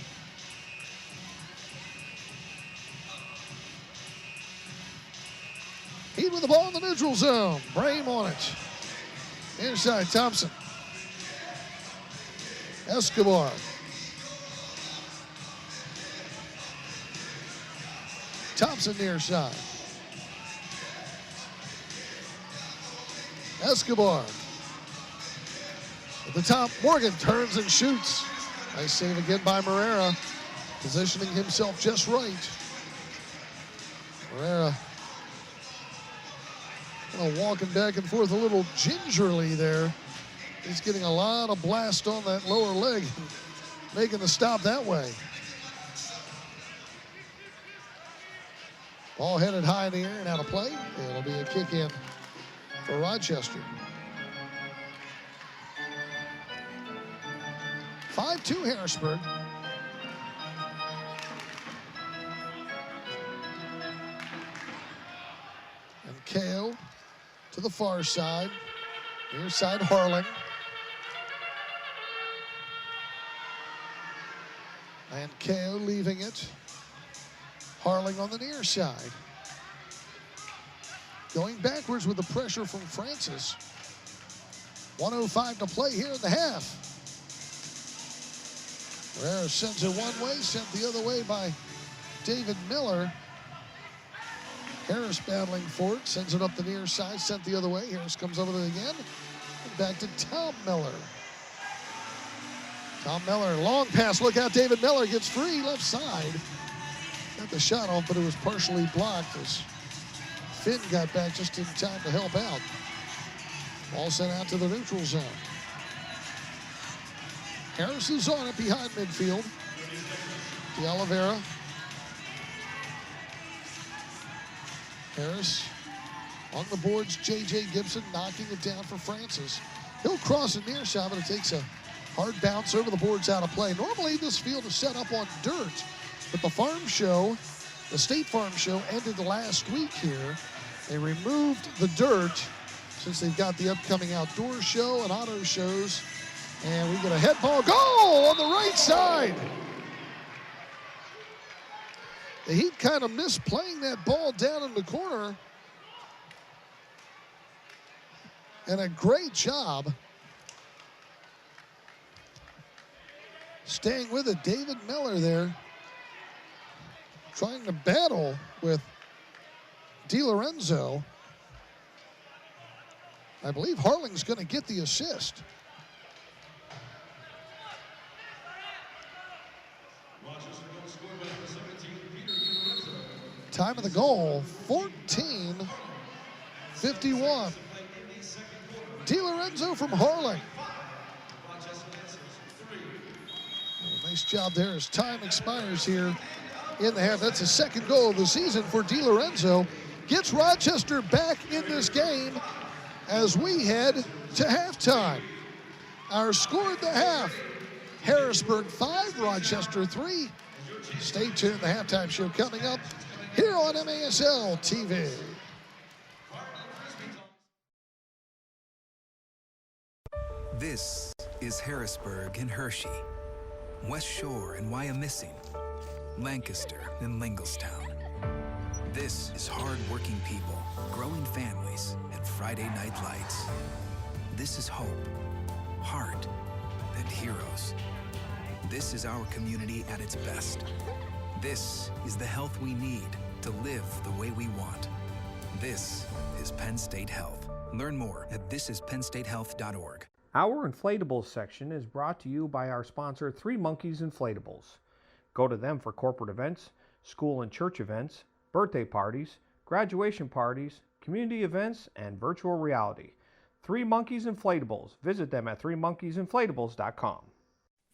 Heat with the ball in the neutral zone. Brame on it. Inside Thompson. Escobar. Thompson near side. Escobar. At the top, Morgan turns and shoots. Nice save again by Morera. Positioning himself just right. Morera kind of walking back and forth a little gingerly there. He's getting a lot of blast on that lower leg, making the stop that way. Ball headed high in the air and out of play. It'll be a kick in for Rochester. 5-2 Harrisburg. And KO to the far side. Near side Harling. And KO leaving it. Harling on the near side. Going backwards with the pressure from Francis. 1:05 to play here in the half. Herrera sends it one way, sent the other way by David Miller. Harris battling for it, sends it up the near side, sent the other way. Harris comes over it again. And back to Tom Miller. Tom Miller, long pass, look out, David Miller gets free, left side. Got the shot off, but it was partially blocked as Finn got back just in time to help out. Ball sent out to the neutral zone. Harris is on it behind midfield. De Oliveira. Harris on the boards. J.J. Gibson knocking it down for Francis. He'll cross it near shot, but it takes a hard bounce over the boards out of play. Normally this field is set up on dirt, but the farm show, the State Farm Show, ended last week here. They removed the dirt since they've got the upcoming outdoor show and auto shows. And we get a head ball goal on the right side. The Heat kind of missed playing that ball down in the corner. And a great job staying with it. David Miller there trying to battle with DiLorenzo. I believe Harling's going to get the assist. Time of the goal, 14:51. DiLorenzo from Harling. Nice job there as time expires here in the half. That's the second goal of the season for DiLorenzo. Gets Rochester back in this game as we head to halftime. Our score at the half, Harrisburg 5, Rochester 3. Stay tuned, the halftime show coming up here on MASL TV. This is Harrisburg and Hershey, West Shore and Wyomissing, Lancaster and Lingelstown. This is hard-working people, growing families, and Friday night lights. This is hope, heart, and heroes. This is our community at its best. This is the health we need to live the way we want. This is Penn State Health. Learn more at thisisPennStateHealth.org. Our inflatables section is brought to you by our sponsor, Three Monkeys Inflatables. Go to them for corporate events, school and church events, birthday parties, graduation parties, community events, and virtual reality. Three Monkeys Inflatables. Visit them at threemonkeysinflatables.com.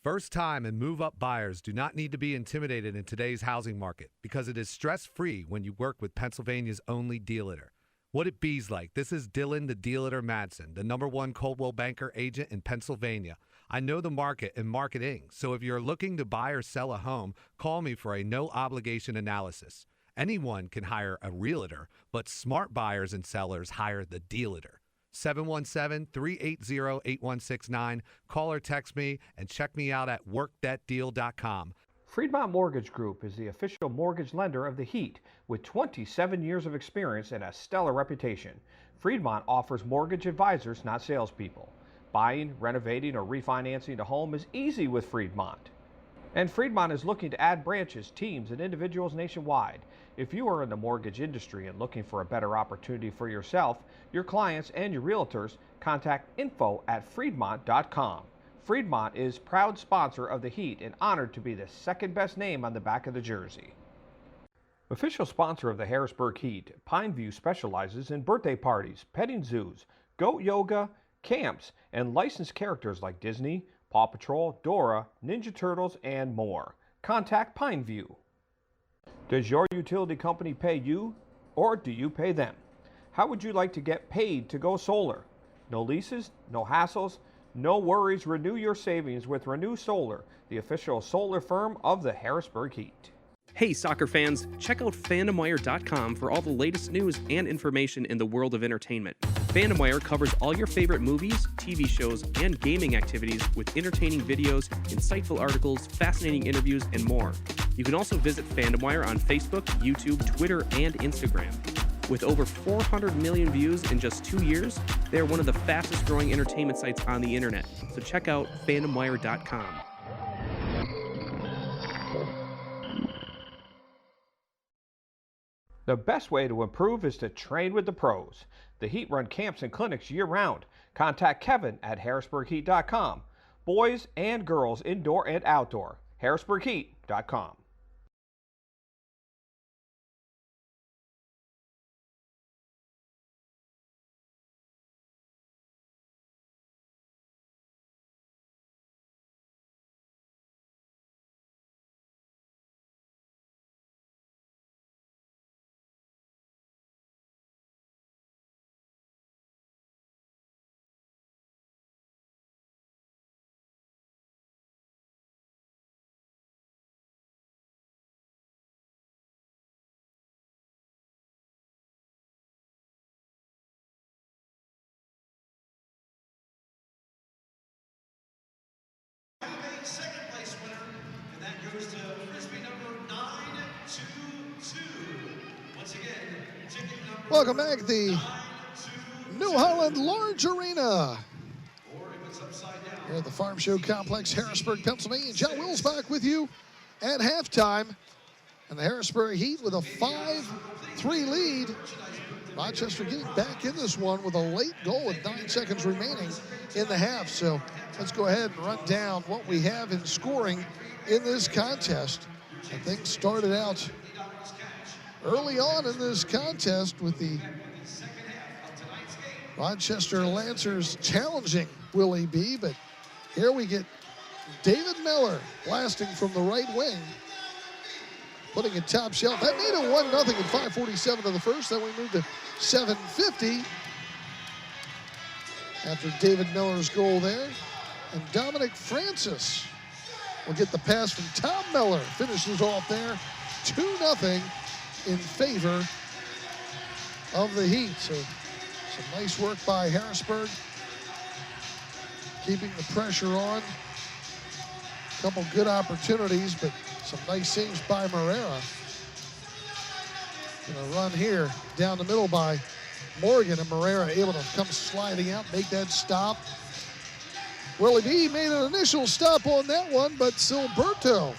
First-time and move-up buyers do not need to be intimidated in today's housing market because it is stress-free when you work with Pennsylvania's only dealer. What it bees like, this is Dylan the Dealator Madsen, the #1 Coldwell Banker agent in Pennsylvania. I know the market and marketing, so if you're looking to buy or sell a home, call me for a no-obligation analysis. Anyone can hire a realtor, but smart buyers and sellers hire the dealator. 717-380-8169. Call or text me and check me out at workthatdeal.com. Freedmont Mortgage Group is the official mortgage lender of the Heat with 27 years of experience and a stellar reputation. Freedmont offers mortgage advisors, not salespeople. Buying, renovating, or refinancing a home is easy with Freedmont. And Freedmont is looking to add branches, teams, and individuals nationwide. If you are in the mortgage industry and looking for a better opportunity for yourself, your clients, and your realtors, contact info@freedmont.com. Freedmont is proud sponsor of the Heat and honored to be the second best name on the back of the jersey. Official sponsor of the Harrisburg Heat, Pineview specializes in birthday parties, petting zoos, goat yoga, camps, and licensed characters like Disney, Paw Patrol, Dora, Ninja Turtles, and more. Contact Pineview. Does your utility company pay you, or do you pay them? How would you like to get paid to go solar? No leases, no hassles, no worries. Renew your savings with Renew Solar, the official solar firm of the Harrisburg Heat. Hey, soccer fans, check out FandomWire.com for all the latest news and information in the world of entertainment. Fandom Wire covers all your favorite movies, TV shows, and gaming activities with entertaining videos, insightful articles, fascinating interviews, and more. You can also visit Fandom Wire on Facebook, YouTube, Twitter, and Instagram. With over 400 million views in just 2 years, they are one of the fastest growing entertainment sites on the internet. So check out FandomWire.com. The best way to improve is to train with the pros. The Heat run camps and clinics year-round. Contact Kevin at harrisburgheat.com. Boys and girls, indoor and outdoor. harrisburgheat.com. Second place winner, and that goes to Frisbee number 922. Once again, ticket number. Welcome back to the New Holland Large Arena. Here at the Farm Show Complex, Harrisburg, Pennsylvania. John Wills back with you at halftime. And the Harrisburg Heat with a 5-3 lead. Rochester getting back in this one with a late goal with 9 seconds remaining in the half. So let's go ahead and run down what we have in scoring in this contest. And things started out early on in this contest with the Rochester Lancers challenging Willie B. But here we get David Miller blasting from the right wing, putting it top shelf. That made it 1-0 in 5:47 of the first. Then we moved to 7:50 after David Miller's goal there. And Dominic Francis will get the pass from Tom Miller. Finishes off there, 2-0 in favor of the Heat. So some nice work by Harrisburg, keeping the pressure on. A couple good opportunities, but some nice saves by Morera. And a run here down the middle by Morgan, and Morera able to come sliding out, make that stop. Willie B made an initial stop on that one, but Silberto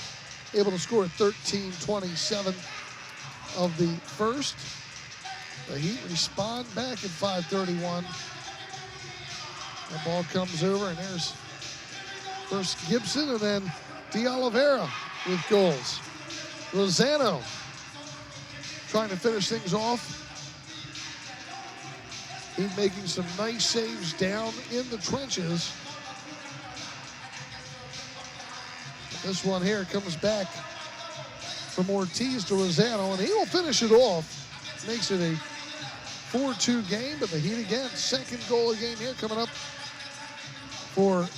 able to score at 13:27 of the first. The Heat respond back at 5:31. The ball comes over, and there's first Gibson and then De Oliveira with goals. Lozano trying to finish things off. He's making some nice saves down in the trenches. This one here comes back from Ortiz to Lozano, and he will finish it off. Makes it a 4-2 game, but the Heat again, second goal of the game here coming up for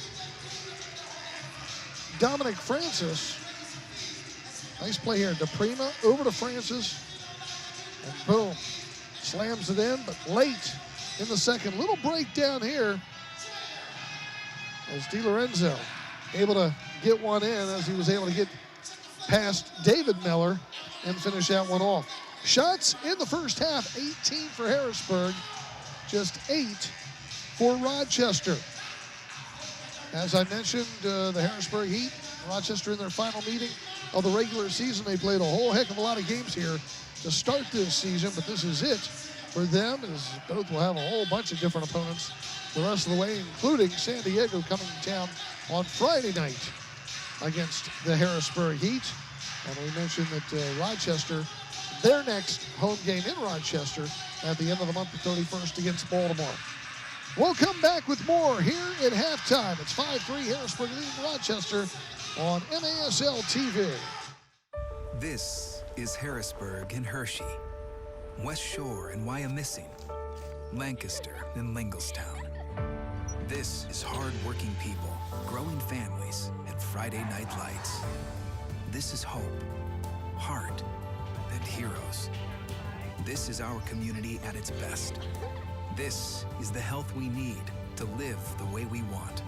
Dominic Francis. Nice play here. DePrima over to Francis. And boom. Slams it in, but late in the second. Little breakdown here as DiLorenzo able to get one in as he was able to get past David Miller and finish that one off. Shots in the first half, 18 for Harrisburg, just 8 for Rochester. As I mentioned, the Harrisburg Heat, Rochester in their final meeting of the regular season. They played a whole heck of a lot of games here to start this season, but this is it for them, as both will have a whole bunch of different opponents the rest of the way, including San Diego coming to town on Friday night against the Harrisburg Heat. And we mentioned that Rochester, their next home game in Rochester at the end of the month, the 31st, against Baltimore. We'll come back with more here at halftime. It's 5-3 Harrisburg leading Rochester on MASL TV. This is Harrisburg and Hershey, West Shore and Wyomissing, Lancaster and Lingelstown. This is hard-working people, growing families, and Friday night lights. This is hope, heart, and heroes. This is our community at its best. This is the health we need to live the way we want.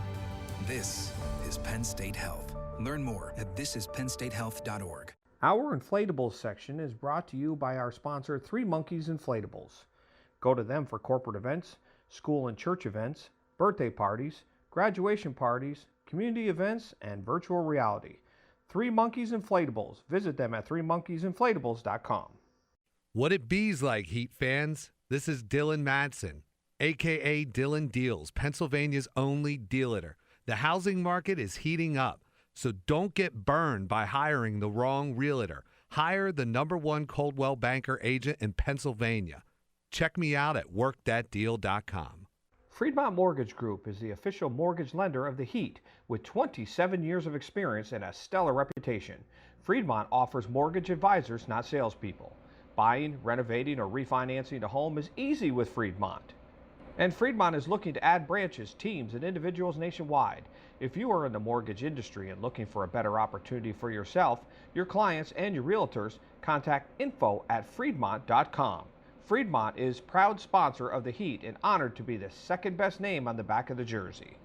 This is Penn State Health. Learn more at thisisPennStateHealth.org. Our inflatables section is brought to you by our sponsor, Three Monkeys Inflatables. Go to them for corporate events, school and church events, birthday parties, graduation parties, community events, and virtual reality. Three Monkeys Inflatables. Visit them at threemonkeysinflatables.com. What it bees like, Heat fans? This is Dylan Madsen, a.k.a. Dylan Deals, Pennsylvania's only dealer. The housing market is heating up, so don't get burned by hiring the wrong realtor. Hire the #1 Coldwell Banker agent in Pennsylvania. Check me out at workthatdeal.com. Freedmont Mortgage Group is the official mortgage lender of the Heat with 27 years of experience and a stellar reputation. Freedmont offers mortgage advisors, not salespeople. Buying, renovating, or refinancing a home is easy with Freedmont. And Freedmont is looking to add branches, teams, and individuals nationwide. If you are in the mortgage industry and looking for a better opportunity for yourself, your clients, and your realtors, contact info@freedmont.com. Freedmont is proud sponsor of the Heat and honored to be the second best name on the back of the jersey.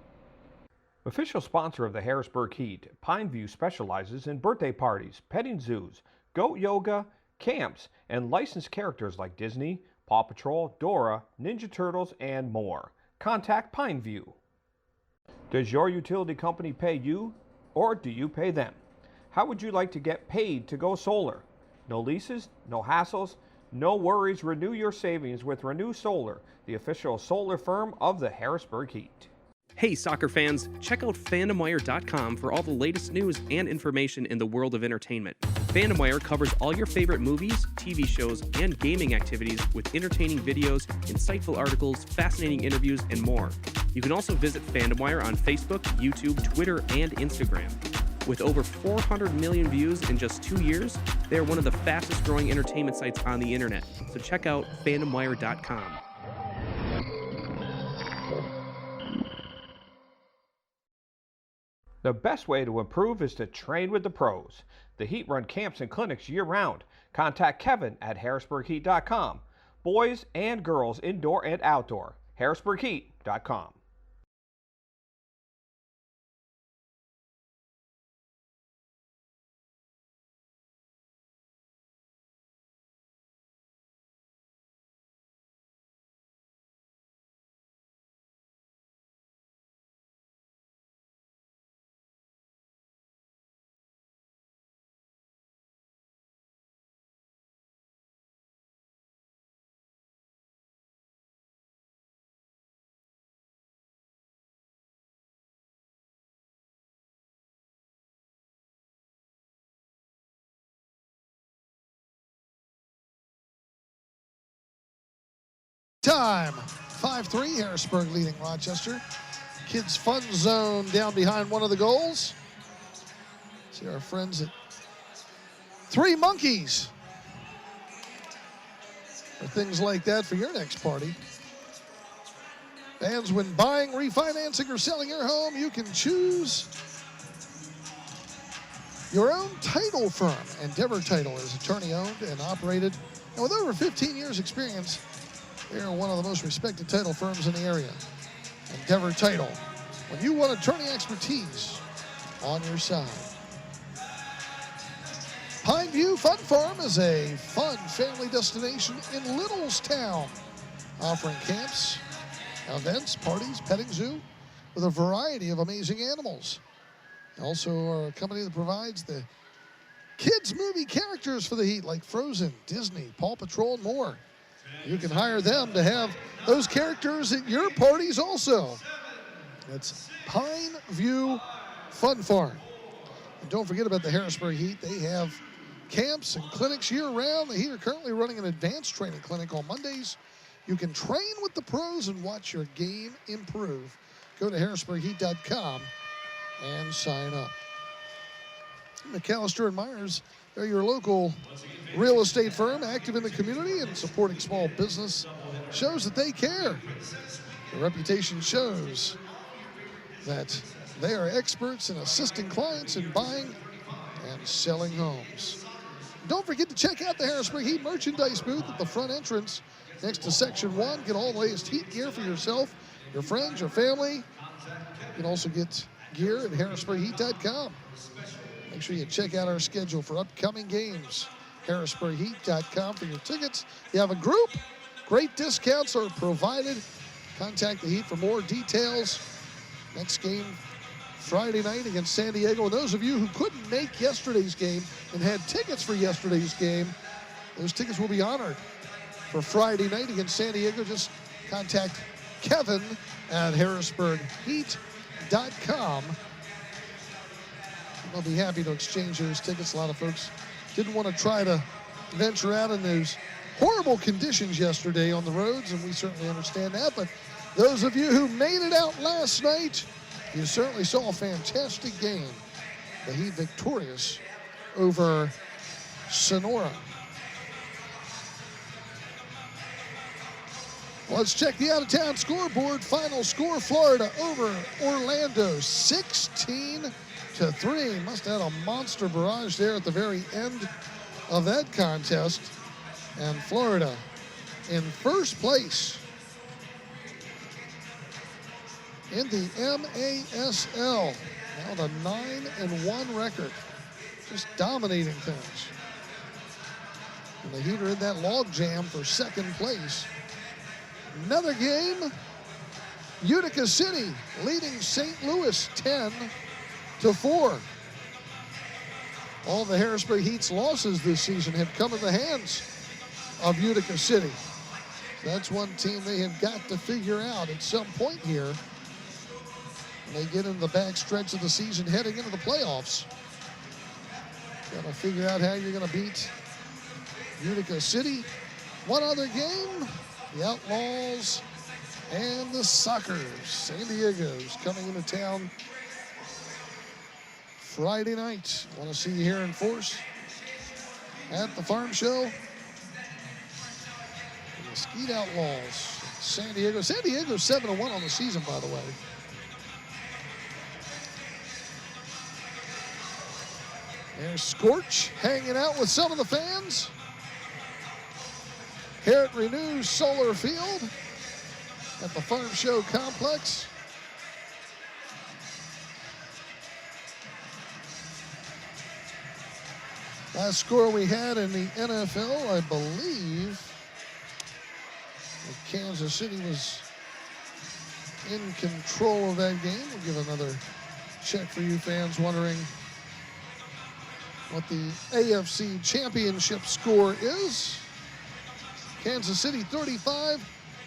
Official sponsor of the Harrisburg Heat, Pineview specializes in birthday parties, petting zoos, goat yoga, camps, and licensed characters like Disney, Paw Patrol, Dora, Ninja Turtles, and more. Contact Pineview. Does your utility company pay you, or do you pay them? How would you like to get paid to go solar? No leases, no hassles, no worries. Renew your savings with Renew Solar, the official solar firm of the Harrisburg Heat. Hey, soccer fans, check out FandomWire.com for all the latest news and information in the world of entertainment. FandomWire covers all your favorite movies, TV shows, and gaming activities with entertaining videos, insightful articles, fascinating interviews, and more. You can also visit FandomWire on Facebook, YouTube, Twitter, and Instagram. With over 400 million views in just 2 years, they are one of the fastest growing entertainment sites on the internet. So check out FandomWire.com. The best way to improve is to train with the pros. The Heat run camps and clinics year-round. Contact Kevin at harrisburgheat.com. Boys and girls, indoor and outdoor. harrisburgheat.com. Time, 5-3, Harrisburg leading Rochester. Kids Fun Zone down behind one of the goals. See our friends at Three Monkeys or things like that for your next party. Fans, when buying, refinancing, or selling your home, you can choose your own title firm. Endeavor Title is attorney-owned and operated, and with over 15 years' experience, they are one of the most respected title firms in the area. Endeavor Title, when you want attorney expertise on your side. Pineview Fun Farm is a fun family destination in Littlestown, offering camps, events, parties, petting zoo, with a variety of amazing animals. They also are a company that provides the kids' movie characters for the heat, like Frozen, Disney, Paw Patrol, and more. You can hire them to have those characters at your parties also. That's Pineview Fun Farm. And don't forget about the Harrisburg Heat. They have camps and clinics year-round. The Heat are currently running an advanced training clinic on Mondays. You can train with the pros and watch your game improve. Go to harrisburgheat.com and sign up. McAllister & Myers, they're your local real estate firm active in the community and supporting small business. Shows that they care. The reputation shows that they are experts in assisting clients in buying and selling homes. Don't forget to check out the Harrisburg Heat merchandise booth at the front entrance next to Section 1. Get all the latest Heat gear for yourself, your friends, your family. You can also get gear at harrisburgheat.com. Make sure you check out our schedule for upcoming games. harrisburgheat.com for your tickets. You have a group, great discounts are provided. Contact the Heat for more details. Next game Friday night against San Diego. And those of you who couldn't make yesterday's game and had tickets for yesterday's game, those tickets will be honored for Friday night against San Diego. Just contact Kevin at harrisburgheat.com. I'll be happy to exchange those tickets. A lot of folks didn't want to try to venture out in those horrible conditions yesterday on the roads, and we certainly understand that. But those of you who made it out last night, you certainly saw a fantastic game. The Heat victorious over Sonora. Let's check the out-of-town scoreboard. Final score, Florida over Orlando, 16-3. Must have had a monster barrage there at the very end of that contest. And Florida in first place in the MASL. Now the 9-1 record. Just dominating things. And the Heat are in that log jam for second place. Another game, Utica City leading St. Louis 10-4. All the Harrisburg Heat's losses this season have come in the hands of Utica City. That's one team they have got to figure out at some point here when they get in the back stretch of the season heading into the playoffs. Got to figure out how you're going to beat Utica City. One other game, the Outlaws and the Sockers. San Diego's coming into town Friday night. Want to see you here in force at the Farm Show. The Mesquite Outlaws, San Diego. San Diego's 7-1 on the season, by the way. There's Scorch hanging out with some of the fans here at Renew Solar Field at the Farm Show Complex. Last score we had in the NFL, I believe, Kansas City was in control of that game. We'll give another check for you fans wondering what the AFC Championship score is. Kansas City 35,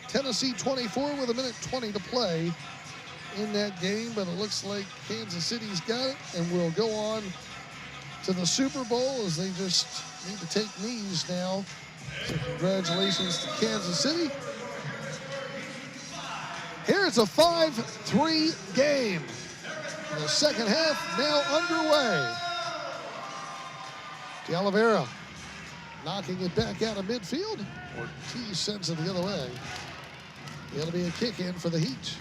Tennessee 24 with 1:20 to play in that game, but it looks like Kansas City's got it and will go on to the Super Bowl as they just need to take knees now. So congratulations to Kansas City. Here it's a 5-3 game. The second half now underway. De Oliveira knocking it back out of midfield. Ortiz sends it the other way. It'll be a kick in for the Heat.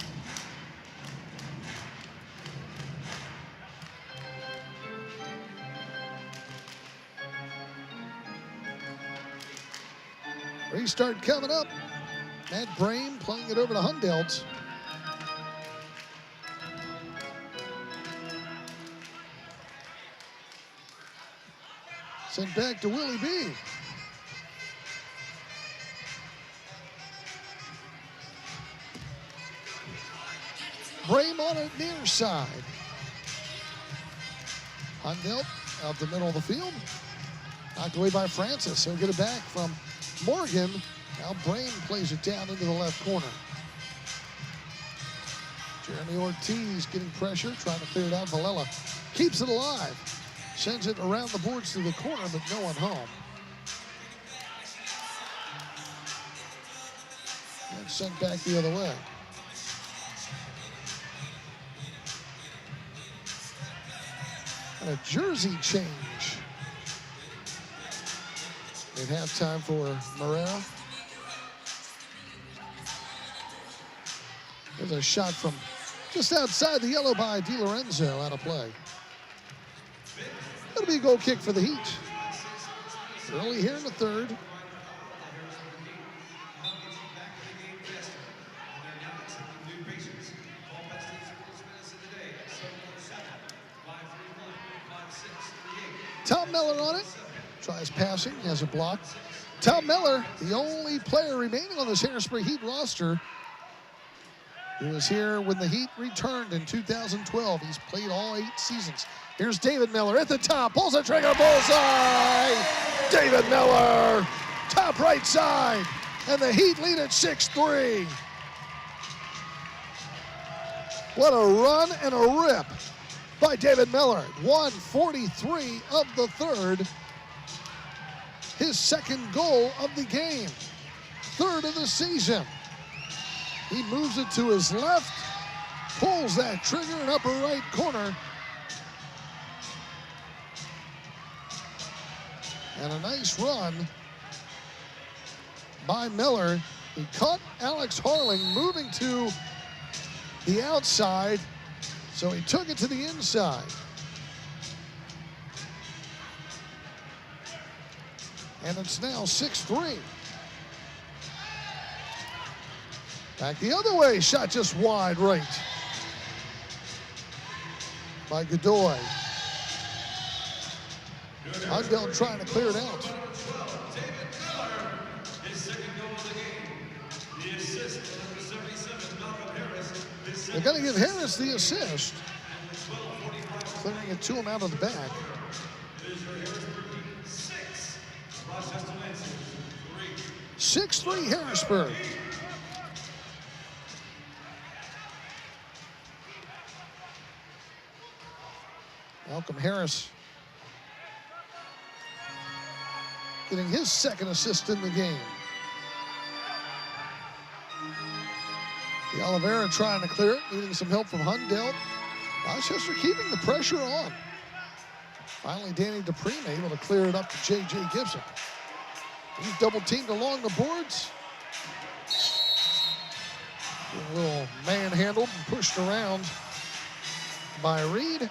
Restart coming up. Matt Brame playing it over to Hundelt. Sent back to Willie B. Brame on it near side. Hundelt out the middle of the field. Knocked away by Francis. He'll get it back from Morgan. Now Brame plays it down into the left corner. Jeremy Ortiz getting pressure, trying to clear it out. Villela keeps it alive. Sends it around the boards to the corner, but no one home. And sent back the other way. And a jersey change at halftime for Marrera. There's a shot from just outside the yellow by DiLorenzo, out of play. It'll be a goal kick for the Heat. Early here in the third. Tom Miller on it. Tries passing, has a block. Tom Miller, the only player remaining on this Harrisburg Heat roster. He was here when the Heat returned in 2012. He's played all 8 seasons. Here's David Miller at the top, pulls the trigger, bullseye! David Miller, top right side, and the Heat lead at 6-3. What a run and a rip by David Miller. 1:43 of the third. His second goal of the game, third of the season. He moves it to his left, pulls that trigger in upper right corner. And a nice run by Miller. He caught Alex Harling moving to the outside, so he took it to the inside. And it's now 6-3. Back the other way, shot just wide right by Godoy. Hundelt trying to clear it out. They're going to give Harris the assist. Clearing it to him out of the back. 6-3 Harrisburg. Malcolm Harris getting his second assist in the game. De Oliveira trying to clear it, needing some help from Hundelt. Rochester keeping the pressure on. Finally, Danny DePrima able to clear it up to J.J. Gibson. He's double teamed along the boards. A little manhandled and pushed around by Reed.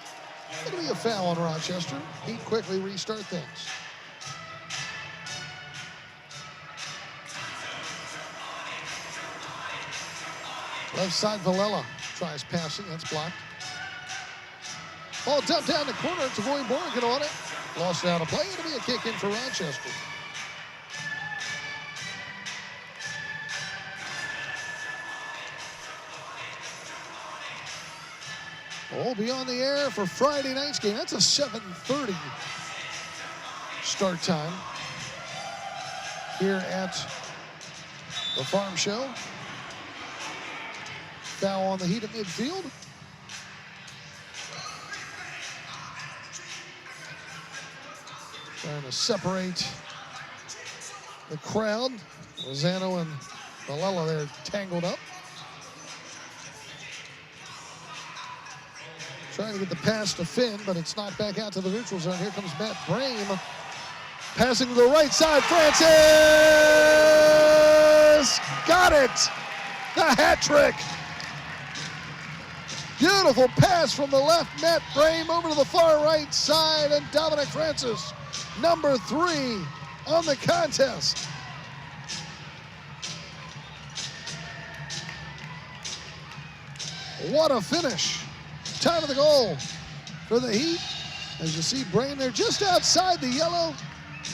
It'll be a foul on Rochester. Heat quickly restart things. Left side, Villela tries passing. That's blocked. Ball dumped down the corner. It's Savoy Morgan on it. Lost it out of play. It'll be a kick in for Rochester. We'll be on the air for Friday night's game. That's a 7:30 start time here at the Farm Show. Foul on the Heat at midfield. Trying to separate the crowd. Lozano and Villela there tangled up. Trying to get the pass to Finn, but it's not back out to the neutral zone. Here comes Matt Brame. Passing to the right side. Francis! Got it! The hat trick! Beautiful pass from the left. Matt Brame over to the far right side. And Dominic Francis, number 3 on the contest. What a finish. Time of the goal for the Heat. As you see, Brain there just outside the yellow.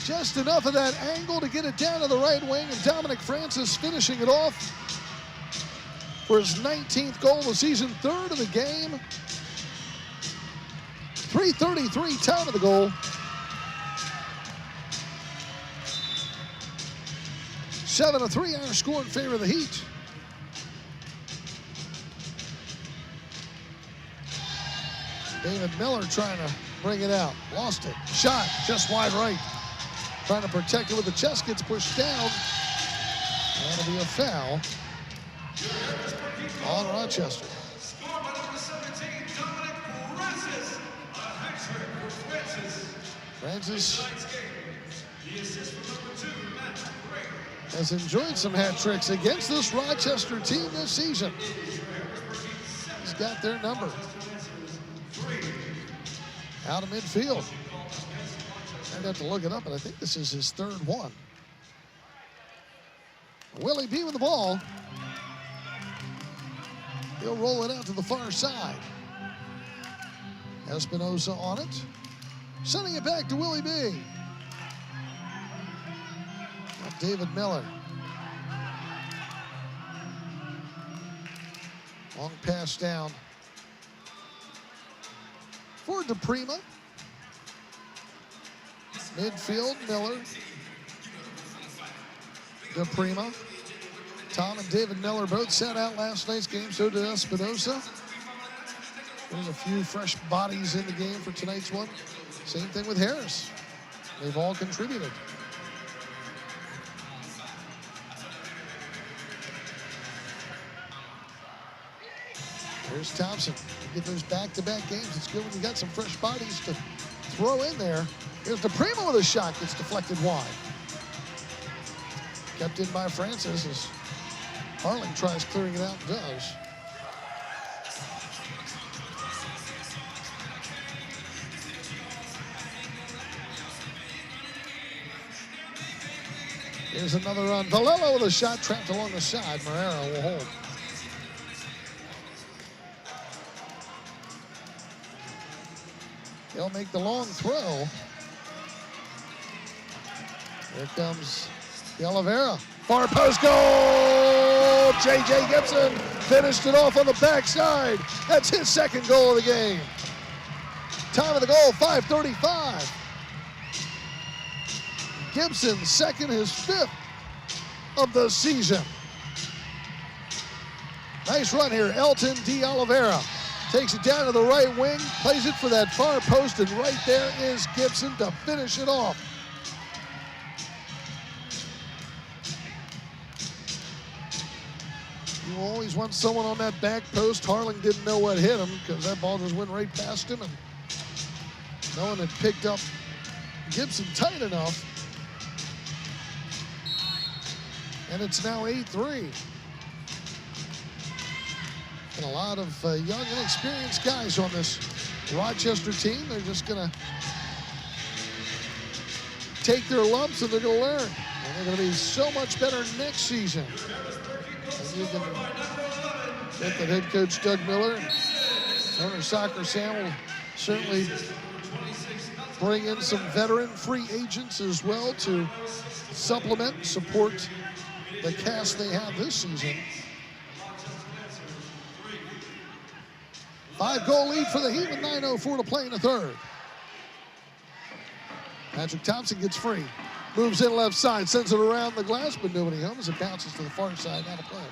Just enough of that angle to get it down to the right wing. And Dominic Francis finishing it off for his 19th goal of the season, third of the game. 3:33 time of the goal. 7-3 our score in favor of the Heat. David Miller trying to bring it out. Lost it. Shot just wide right. Trying to protect it with the chest. Gets pushed down. That'll be a foul on Rochester. Francis has enjoyed some hat tricks against this Rochester team this season. He's got their number. Out of midfield. I'd have to look it up, but I think this is his third one. Willie B with the ball. He'll roll it out to the far side. Espinosa on it. Sending it back to Willie B. Now David Miller. Long pass down for DePrima. Midfield, Miller. DePrima. Tom and David Miller both sat out last night's game, so did Espinosa. There's a few fresh bodies in the game for tonight's one. Same thing with Harris. They've all contributed. There's Thompson. You get those back-to-back games. It's good when you got some fresh bodies to throw in there. Here's DePrima with a shot. Gets deflected wide. Kept in by Francis as Harling tries clearing it out and does. Here's another run. Valello with a shot trapped along the side. Marrero will hold. He'll make the long throw. Here comes the Oliveira. Far post goal! J.J. Gibson finished it off on the backside. That's his second goal of the game. Time of the goal, 5:35. Gibson second, his fifth of the season. Nice run here. Elton D. Oliveira takes it down to the right wing, plays it for that far post, and right there is Gibson to finish it off. You always want someone on that back post. Harling didn't know what hit him because that ball just went right past him, and no one had picked up Gibson tight enough. And it's now 8-3. And a lot of young, inexperienced guys on this Rochester team. They're just going to take their lumps and they're going to learn. And they're going to be so much better next season. And you can get that head coach Doug Miller and owner Soccer Sam will certainly bring in some veteran free agents as well to supplement, support the cast they have this season. 5-goal lead for the Heat with 9:04 to play in the third. Patrick Thompson gets free. Moves in left side, sends it around the glass, but nobody home as it bounces to the far side, out of play.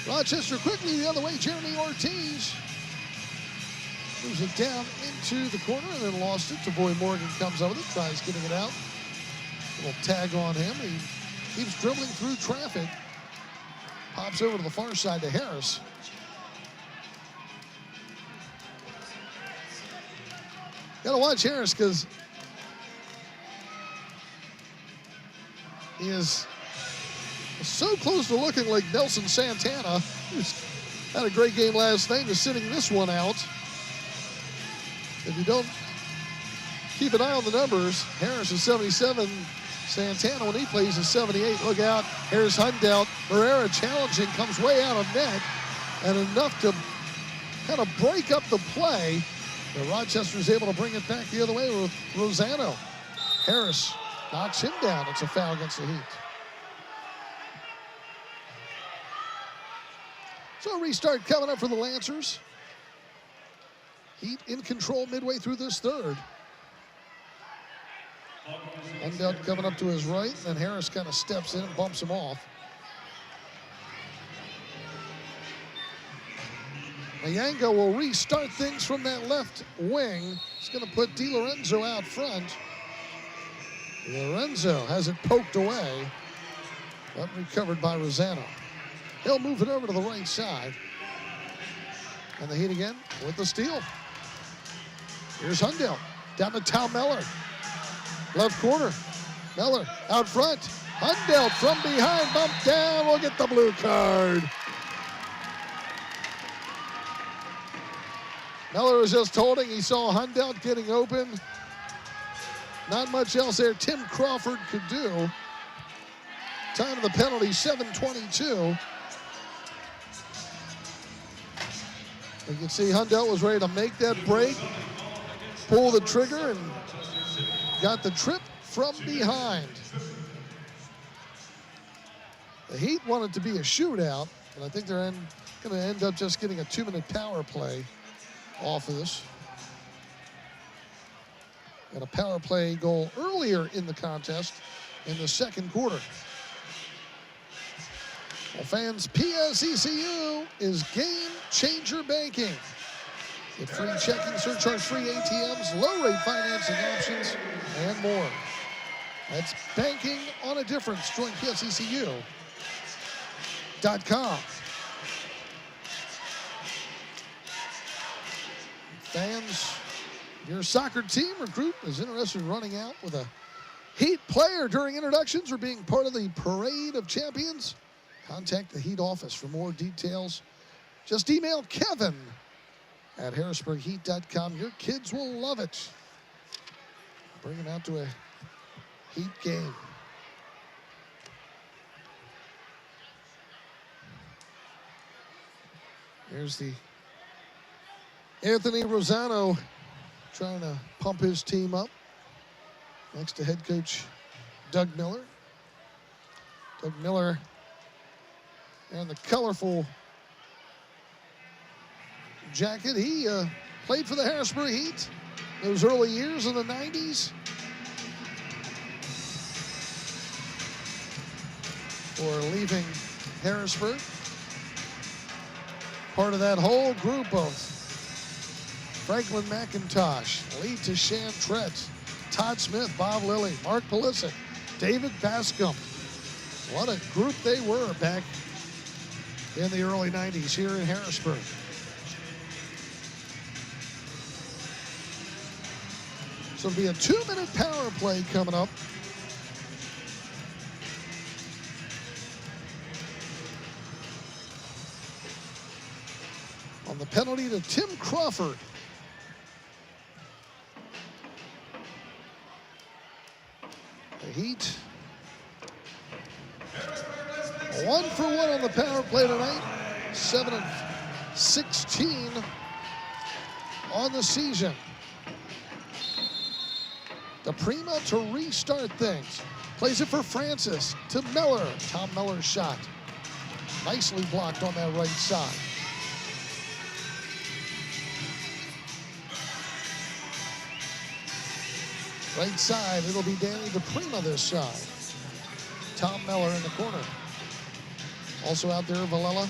Rochester quickly the other way. Jeremy Ortiz moves it down into the corner and then lost it. Tavoy Morgan comes over it, tries getting it out. A little tag on him. He keeps dribbling through traffic. Pops over to the far side to Harris. Gotta watch Harris because he is so close to looking like Nelson Santana, who's had a great game last night, is sitting this one out. If you don't keep an eye on the numbers. Harris is 77. Santana, when he plays, is 78. Look out. Here's Hundelt. Herrera challenging, comes way out of net, and enough to kind of break up the play. But Rochester is able to bring it back the other way with Rosano. Harris knocks him down. It's a foul against the Heat. So a restart coming up for the Lancers. Heat in control midway through this third. Hundelt coming up to his right, and Harris kind of steps in and bumps him off. Mayango will restart things from that left wing. He's going to put DiLorenzo out front. DiLorenzo has it poked away, but recovered by Rosano. He'll move it over to the right side. And the Heat again with the steal. Here's Hundelt, down to Tom Meller. Left corner, Meller out front. Hundelt from behind, bumped down, will get the blue card. Meller was just holding, he saw Hundelt getting open. Not much else there Tim Crawford could do. Time of the penalty, 7:22. You can see Hundelt was ready to make that break, pull the trigger, and got the trip from behind. The Heat wanted to be a shootout, and I think they're going to end up just getting a 2-minute power play off of this. Got a power play goal earlier in the contest in the second quarter. Well, fans, PSECU is Game Changer Banking. Get free checking, surcharge-free ATMs, low-rate financing options, and more. That's banking on a difference. Join PSECU.com. Fans, your soccer team or group is interested in running out with a Heat player during introductions or being part of the Parade of Champions? Contact the Heat office for more details. Just email Kevin at harrisburgheat.com. Your kids will love it. Bring them out to a Heat game. Here's the Anthony Rosano trying to pump his team up next to head coach Doug Miller. Doug Miller and the colorful jacket. He played for the Harrisburg Heat those early years in the 90s. For leaving Harrisburg. Part of that whole group of Franklin McIntosh, Lee Tret, Todd Smith, Bob Lilly, Mark Pulisic, David Bascom. What a group they were back in the early 90s here in Harrisburg. So it'll be a 2-minute power play coming up. On the penalty to Tim Crawford. The Heat 1-for-1 on the power play tonight. 7 of 16 on the season. DePrima to restart things. Plays it for Francis to Miller. Tom Miller's shot. Nicely blocked on that right side. Right side, it'll be Danny DePrima this side. Tom Miller in the corner. Also out there, Villela.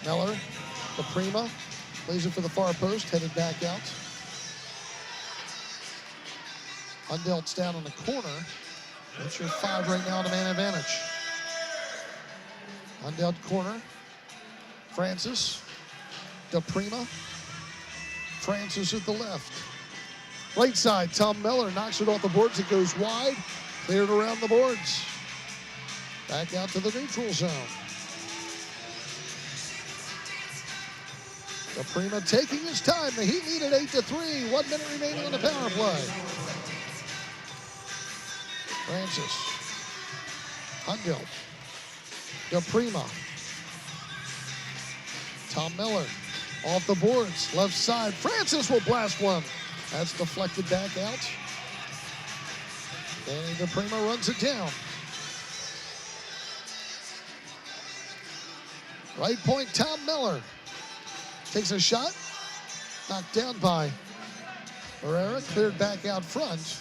Miller, DePrima, plays it for the far post, headed back out. Hundelt's down in the corner. That's your 5 right now to man advantage. Hundelt corner. Francis, DePrima. Francis at the left. Right side, Tom Miller knocks it off the boards. It goes wide. Cleared around the boards. Back out to the neutral zone. DePrima taking his time. The Heat lead at 8-3. 1 minute remaining on the power play. Francis. Hundell. DePrima. Tom Miller. Off the boards. Left side. Francis will blast one. That's deflected back out. Danny DePrima runs it down. Right point, Tom Miller. Takes a shot. Knocked down by Herrera. Cleared back out front.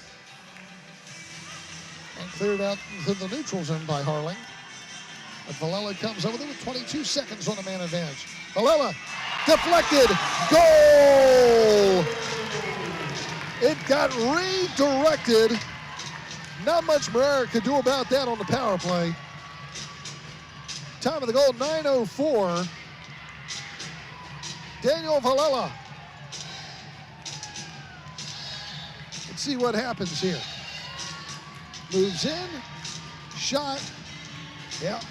And cleared out to the neutral zone by Harling. But Villela comes over there with 22 seconds on the man advantage. Villela deflected. Goal! It got redirected. Not much Herrera could do about that on the power play. Time of the goal, 9:04. Daniel Villela. Let's see what happens here. Moves in. Shot. Yeah.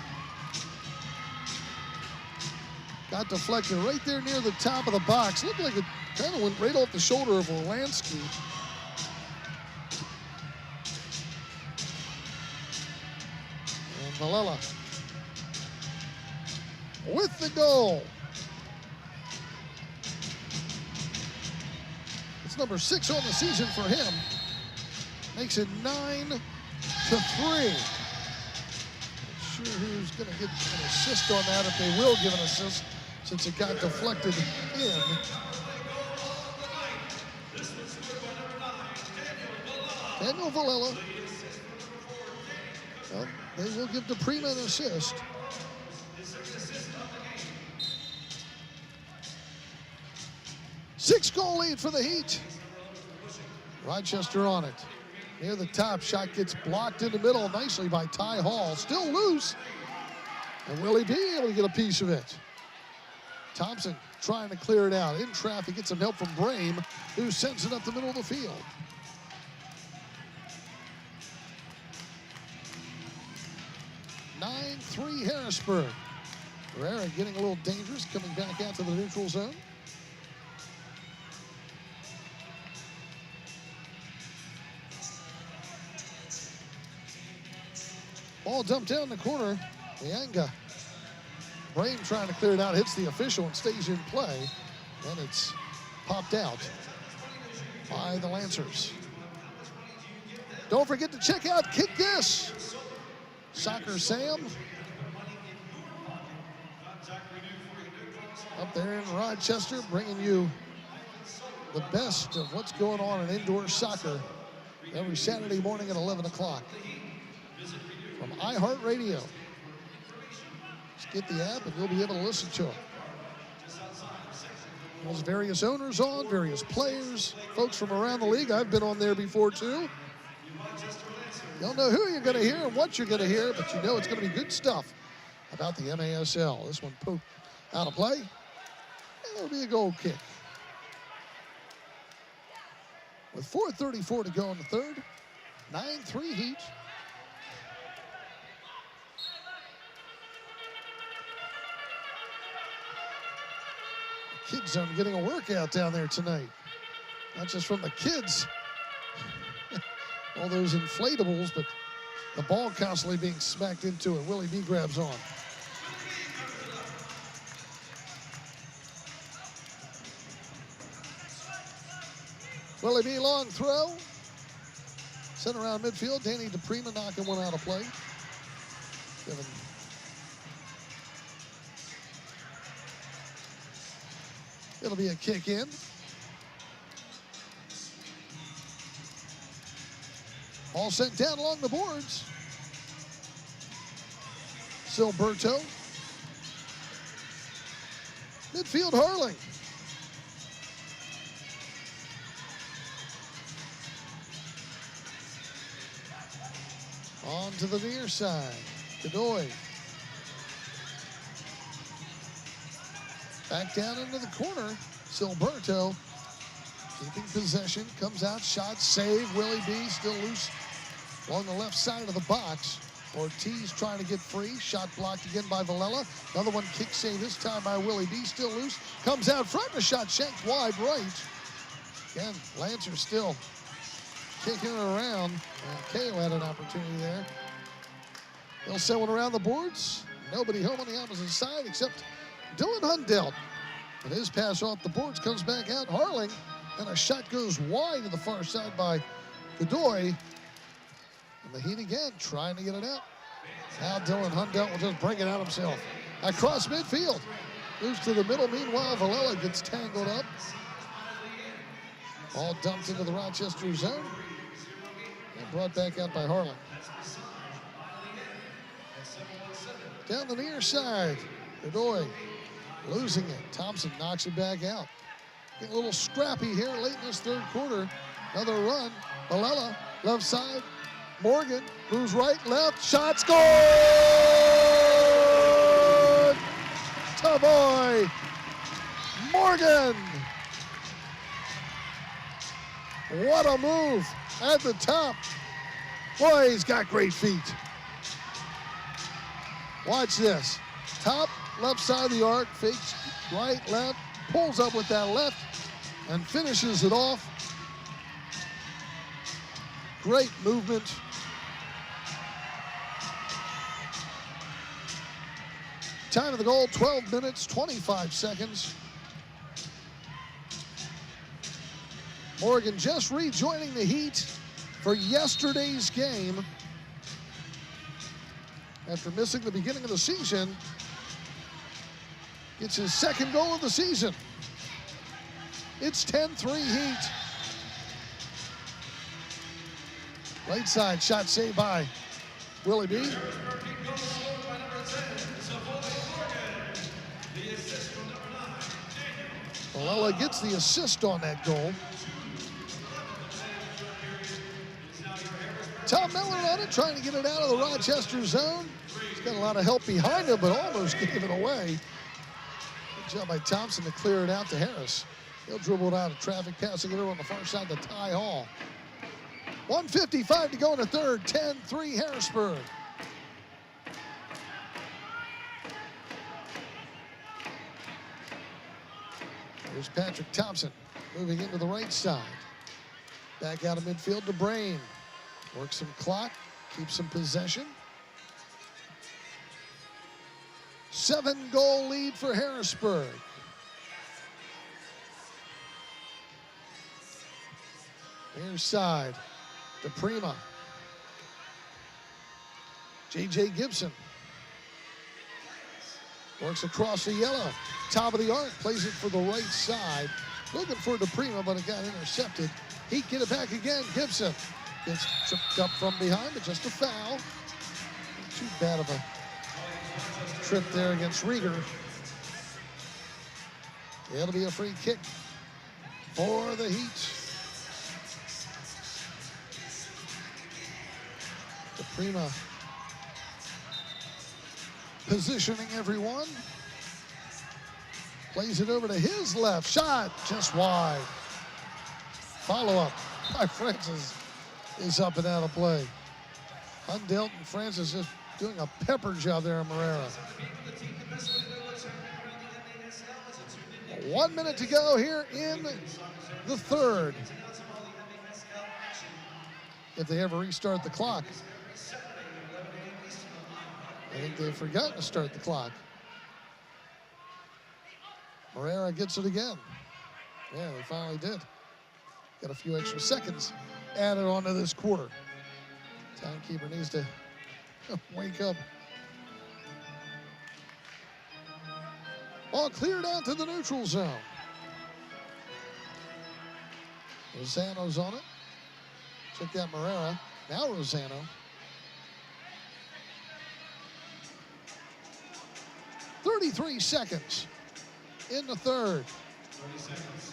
Got deflected right there near the top of the box. Looked like it kind of went right off the shoulder of Orlansky. And Villela with the goal. It's number 6 on the season for him. Makes it 9-3. Not sure who's going to get an assist on that, if they will give an assist, since it got deflected in. Daniel Villela. Well, they will give DePrima an assist. Six-goal lead for the Heat. Rochester on it. Near the top, shot gets blocked in the middle nicely by Ty Hall. Still loose. And will he be able to get a piece of it? Thompson trying to clear it out. In traffic, gets some help from Brame, who sends it up the middle of the field. (9-3) Harrisburg. Herrera getting a little dangerous, coming back out to the neutral zone. Ball dumped down the corner. Lianga. Brame trying to clear it out, hits the official and stays in play. And it's popped out by the Lancers. Don't forget to check out Kick This. Soccer Sam. Up there in Rochester, bringing you the best of what's going on in indoor soccer every Saturday morning at 11 o'clock. From iHeartRadio. Just get the app and you'll be able to listen to it. There's various owners on, various players, folks from around the league. I've been on there before too. You don't know who you're going to hear and what you're going to hear, but you know it's going to be good stuff about the MASL. This one poked out of play. And it'll be a goal kick. With 4:34 to go in the third, 9-3 Heat. Kids Zone getting a workout down there tonight. Not just from the kids, all those inflatables, but the ball constantly being smacked into it. Willie B grabs on. Willie B long throw. Sent around midfield. Danny DePrima knocking one out of play. It'll be a kick in. All sent down along the boards. Silberto. Midfield Harling. On to the near side. Godoy. Back down into the corner. Silberto keeping possession. Comes out, shot, save. Willie B still loose along the left side of the box. Ortiz trying to get free. Shot blocked again by Villela. Another one kick save, this time by Willie B. Still loose. Comes out front. A shot shanked wide right. Again, Lancer still kicking it around. KO had an opportunity there. They'll send one around the boards. Nobody home on the opposite side except Dylan Hundelt. And his pass off the boards comes back out. Harling. And a shot goes wide to the far side by Godoy. And the Heat again trying to get it out. Now Dylan Hundelt will just bring it out himself. Across midfield. Moves to the middle. Meanwhile, Villela gets tangled up. All dumped into the Rochester zone. And brought back out by Harling. Down the near side. Godoy losing it. Thompson knocks it back out. Getting a little scrappy here late in this third quarter. Another run. Villela, left side. Morgan moves right, left. Shot scored! Tavoy Morgan. What a move at the top. Boy, he's got great feet. Watch this. Top, left side of the arc, fakes right, left, pulls up with that left, and finishes it off. Great movement. Time of the goal, 12 minutes, 25 seconds. Morgan just rejoining the Heat for yesterday's game. After missing the beginning of the season, gets his second goal of the season. It's 10-3 Heat. Right side, shot saved by Willie B. Villela gets the assist on that goal. Tom Miller on it, trying to get it out of the Rochester zone. He's got a lot of help behind him, but almost gave it away. Good job by Thompson to clear it out to Harris. He'll dribble it out of traffic, passing it over on the far side to Ty Hall. 1:55 to go in the third, 10-3 Harrisburg. Here's Patrick Thompson moving into the right side. Back out of midfield to Brain. Works some clock, keeps some possession. 7-goal lead for Harrisburg. Near side, DePrima. J.J. Gibson. Works across the yellow. Top of the arc, plays it for the right side. Looking for DePrima, but it got intercepted. He get it back again, Gibson. Gets tripped up from behind, but just a foul. Not too bad of a trip there against Rieger. It'll be a free kick for the Heat. DePrima positioning everyone. Plays it over to his left. Shot just wide. Follow-up by Francis is up and out of play. Hundelt and Francis just doing a pepper job there on Morera. 1 minute to go here in the third. If they ever restart the clock. I think they've forgotten to start the clock. Morera gets it again. Yeah, they finally did. Got a few extra seconds added onto this quarter. Timekeeper needs to wake up. Ball cleared out to the neutral zone. Rosano's on it. Check that Morera. Now Rosano. 33 seconds in the third. 30 seconds.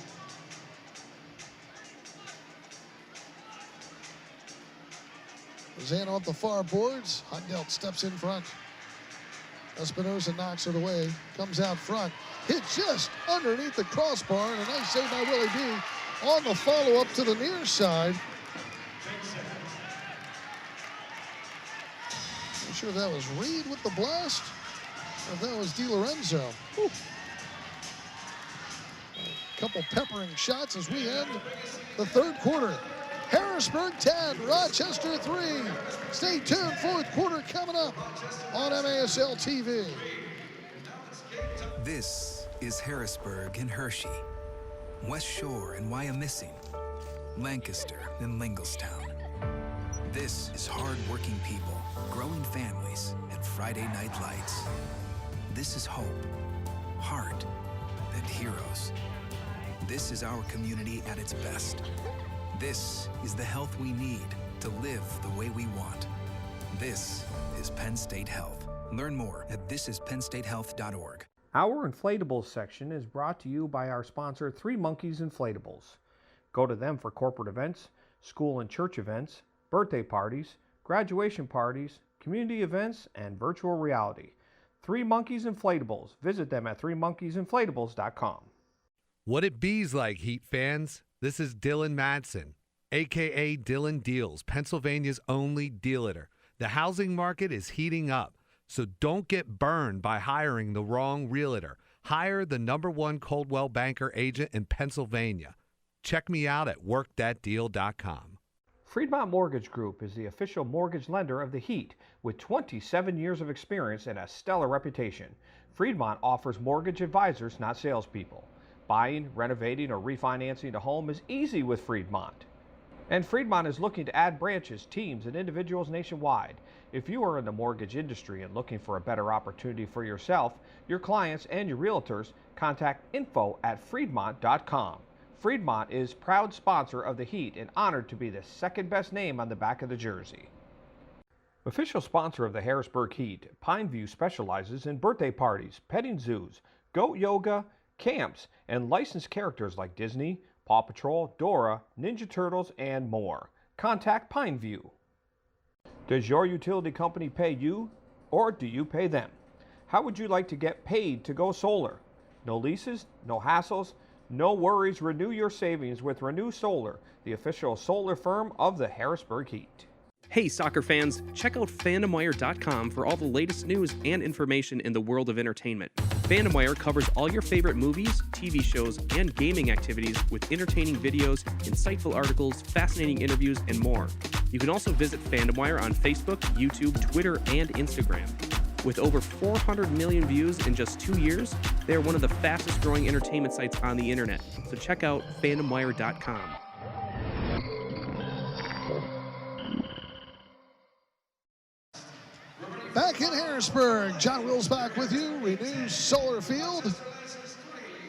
Rosano up the far boards. Hundelt steps in front. Espinosa knocks it away. Comes out front. Hit just underneath the crossbar. And a nice save by Willie B on the follow-up to the near side. sure if that was Reed with the blast or if that was DiLorenzo. Whew. A couple peppering shots as we end the third quarter. Harrisburg 10, Rochester 3. Stay tuned, fourth quarter coming up on MASL TV. This is Harrisburg and Hershey, West Shore and Wyomissing, Lancaster and Lingelstown. This is hard-working people, growing families, and Friday night lights. This is hope, heart, and heroes. This is our community at its best. This is the health we need to live the way we want. This is Penn State Health. Learn more at thisisPennStateHealth.org. Our inflatables section is brought to you by our sponsor, 3 Monkeys Inflatables. Go to them for corporate events, school and church events, birthday parties, graduation parties, community events, and virtual reality. 3 Monkeys Inflatables. Visit them at 3monkeysinflatables.com. What it bees like, Heat fans? This is Dylan Madsen, a.k.a. Dylan Deals, Pennsylvania's only dealer. The housing market is heating up, so don't get burned by hiring the wrong realtor. Hire the #1 Coldwell Banker agent in Pennsylvania. Check me out at workthatdeal.com. Freedmont Mortgage Group is the official mortgage lender of the Heat with 27 years of experience and a stellar reputation. Freedmont offers mortgage advisors, not salespeople. Buying, renovating, or refinancing a home is easy with Freedmont. And Freedmont is looking to add branches, teams, and individuals nationwide. If you are in the mortgage industry and looking for a better opportunity for yourself, your clients, and your realtors, contact info@freedmont.com. Freedmont is proud sponsor of the Heat and honored to be the second best name on the back of the jersey. Official sponsor of the Harrisburg Heat, Pineview specializes in birthday parties, petting zoos, goat yoga, camps, and licensed characters like Disney, Paw Patrol, Dora, Ninja Turtles, and more. Contact Pineview. Does your utility company pay you, or do you pay them? How would you like to get paid to go solar? No leases, no hassles, no worries. Renew your savings with Renew Solar, the official solar firm of the Harrisburg Heat. Hey, soccer fans, check out FandomWire.com for all the latest news and information in the world of entertainment. FandomWire covers all your favorite movies, TV shows, and gaming activities with entertaining videos, insightful articles, fascinating interviews, and more. You can also visit FandomWire on Facebook, YouTube, Twitter, and Instagram. With over 400 million views in just 2 years, they are one of the fastest growing entertainment sites on the internet. So check out FandomWire.com. Back in Harrisburg, John Wills back with you. Renew Solar Field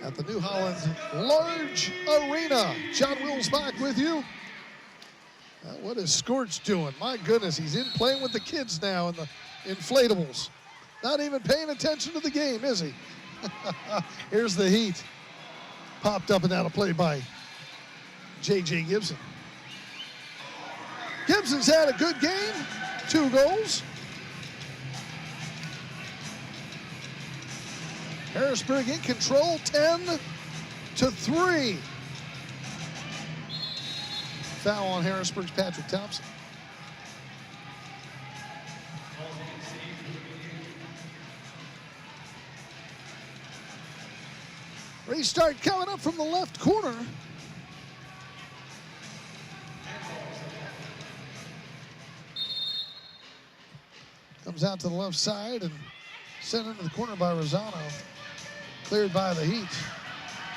at the New Holland Large Arena. John Wills back with you. What is Scorch doing? My goodness, he's in playing with the kids now in the inflatables. Not even paying attention to the game, is he? Here's the Heat. Popped up and out of play by J.J. Gibson. Gibson's had a good game. 2 goals. Harrisburg in control, 10-3. Foul on Harrisburg's Patrick Thompson. Restart coming up from the left corner. Comes out to the left side and sent into the corner by Rosano. Cleared by the Heat.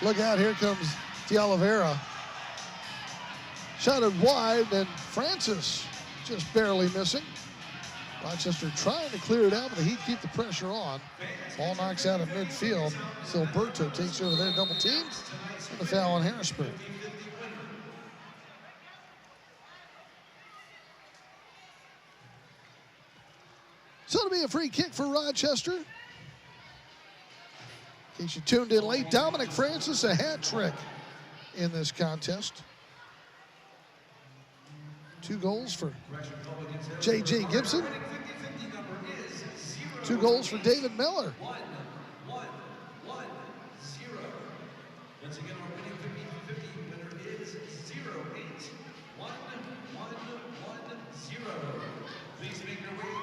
Look out, here comes D'Oliveira. Shot it wide, and Francis just barely missing. Rochester trying to clear it out, but the Heat keep the pressure on. Ball knocks out of midfield. Silberto takes over their double team, and the foul on Harrisburg. So it'll be a free kick for Rochester. In case you tuned in late, Dominic Francis, a hat trick in this contest. 2 goals for J.J. Gibson. 2 goals for David Miller.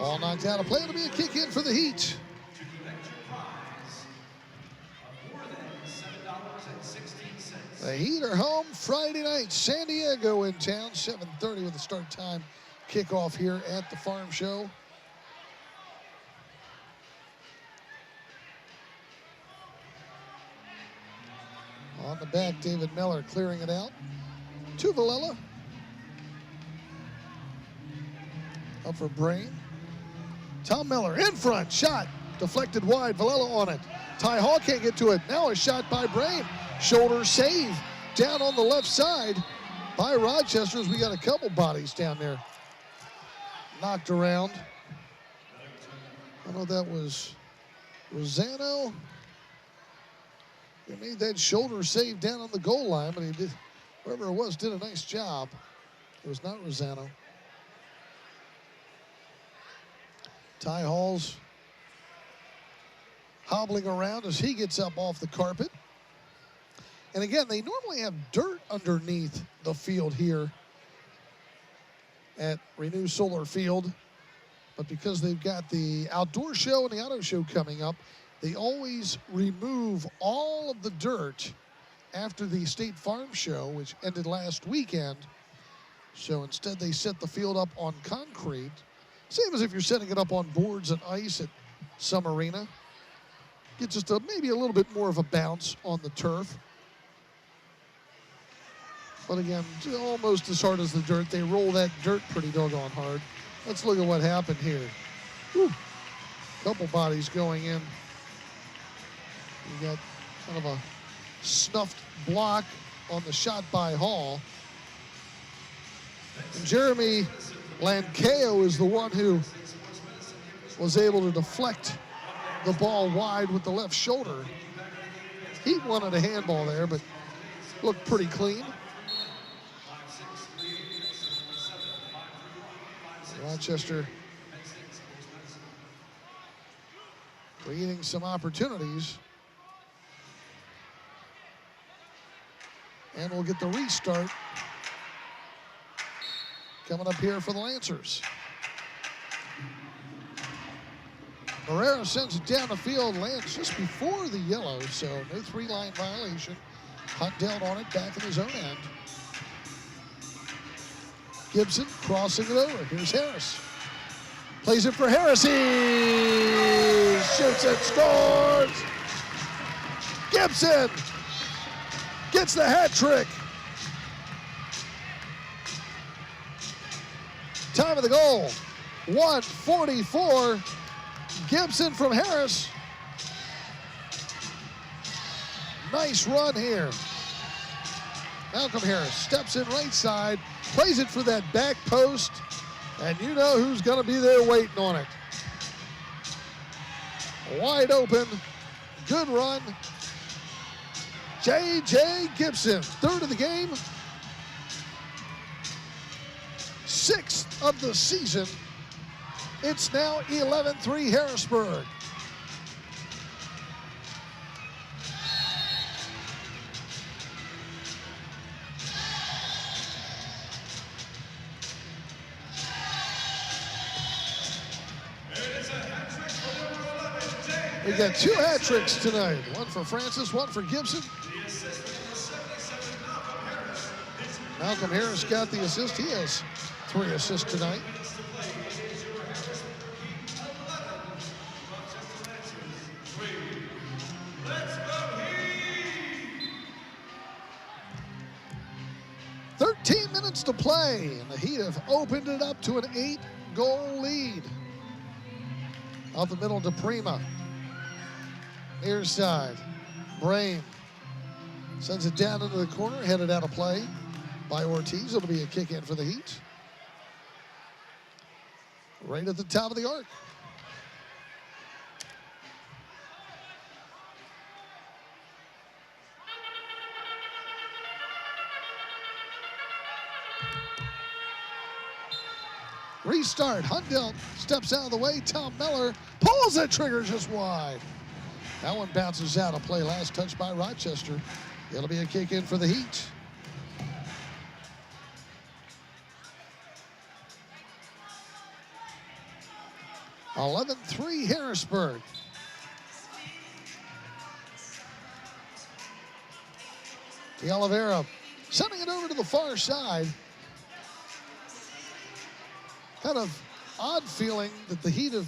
All knocked out of play. It'll be a kick in for the Heat. The Heat are home Friday night. San Diego in town, 7:30 with the start time kickoff here at the Farm Show. On the back, David Miller clearing it out to Villela. Up for Brain. Tom Miller in front, shot, deflected wide, Villela on it. Ty Hall can't get to it. Now a shot by Brain. Shoulder save down on the left side by Rochester as we got a couple bodies down there. Knocked around. I don't know if that was Rosano. He made that shoulder save down on the goal line, but he did, whoever it was, did a nice job. It was not Rosano. Ty Hall's hobbling around as he gets up off the carpet. And again, they normally have dirt underneath the field here at Renew Solar Field. But because they've got the outdoor show and the auto show coming up, they always remove all of the dirt after the State Farm Show, which ended last weekend. So instead, they set the field up on concrete. Same as if you're setting it up on boards and ice at some arena. Get just maybe a little bit more of a bounce on the turf. But again, almost as hard as the dirt. They roll that dirt pretty doggone hard. Let's look at what happened here. Whew. Couple bodies going in. You got kind of a snuffed block on the shot by Hall. And Jeremy Lankeo is the one who was able to deflect the ball wide with the left shoulder. He wanted a handball there, but looked pretty clean. Rochester creating some opportunities. And we'll get the restart coming up here for the Lancers. Herrera sends it down the field, lands just before the yellow, so no three-line violation. Hunt down on it, back in his own end. Gibson crossing it over. Here's Harris. Plays it for Harris. He shoots and scores. Gibson gets the hat trick. Time of the goal, 1:44. Gibson from Harris. Nice run here. Malcolm Harris steps in right side, plays it for that back post, and you know who's going to be there waiting on it. Wide open, good run. J.J. Gibson, third of the game, sixth of the season. It's now 11-3 Harrisburg. We got two hat tricks tonight. One for Francis, one for Gibson. Malcolm Harris got the assist. He has 3 assists tonight. To play, and the Heat have opened it up to an 8-goal lead. Out the middle to Prima. Near side, Brain sends it down into the corner, headed out of play by Ortiz. It'll be a kick in for the Heat. Right at the top of the arc. Restart. Hundell steps out of the way. Tom Miller pulls that trigger just wide. That one bounces out of play. Last touch by Rochester. It'll be a kick in for the Heat. 11-3 Harrisburg. De Oliveira sending it over to the far side. Kind of odd feeling that the Heat have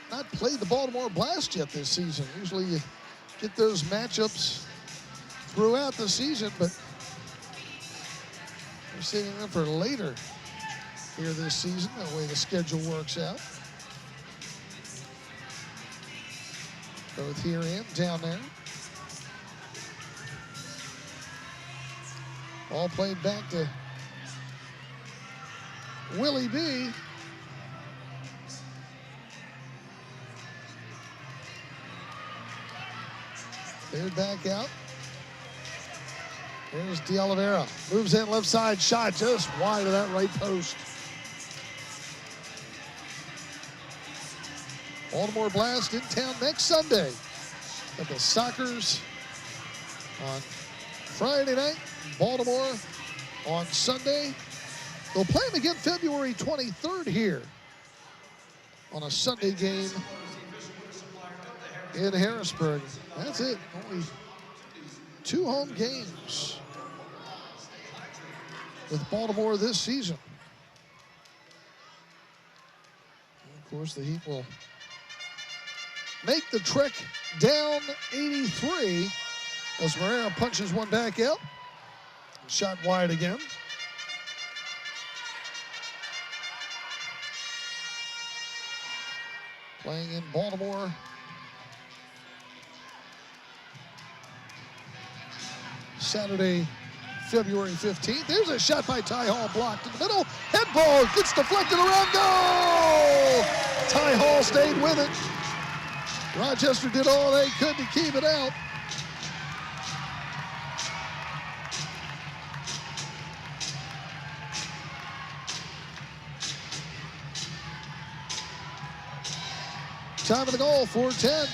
not played the Baltimore Blast yet this season. Usually you get those matchups throughout the season, but they're saving them for later here this season, the way the schedule works out. Both here and down there. All played back to Willie B. Cleared back out. Here's De Oliveira. Moves in left side. Shot just wide of that right post. Baltimore Blast in town next Sunday. At the Sockers on Friday night. Baltimore on Sunday. They'll play them again February 23rd here on a Sunday game in Harrisburg. That's it. Only 2 home games with Baltimore this season. And of course, the Heat will make the trek down 83 as Moreira punches one back out. Shot wide again. Playing in Baltimore. Saturday, February 15th. There's a shot by Ty Hall, blocked in the middle. Head ball gets deflected around, goal! Ty Hall stayed with it. Rochester did all they could to keep it out. Time of the goal, 4:10.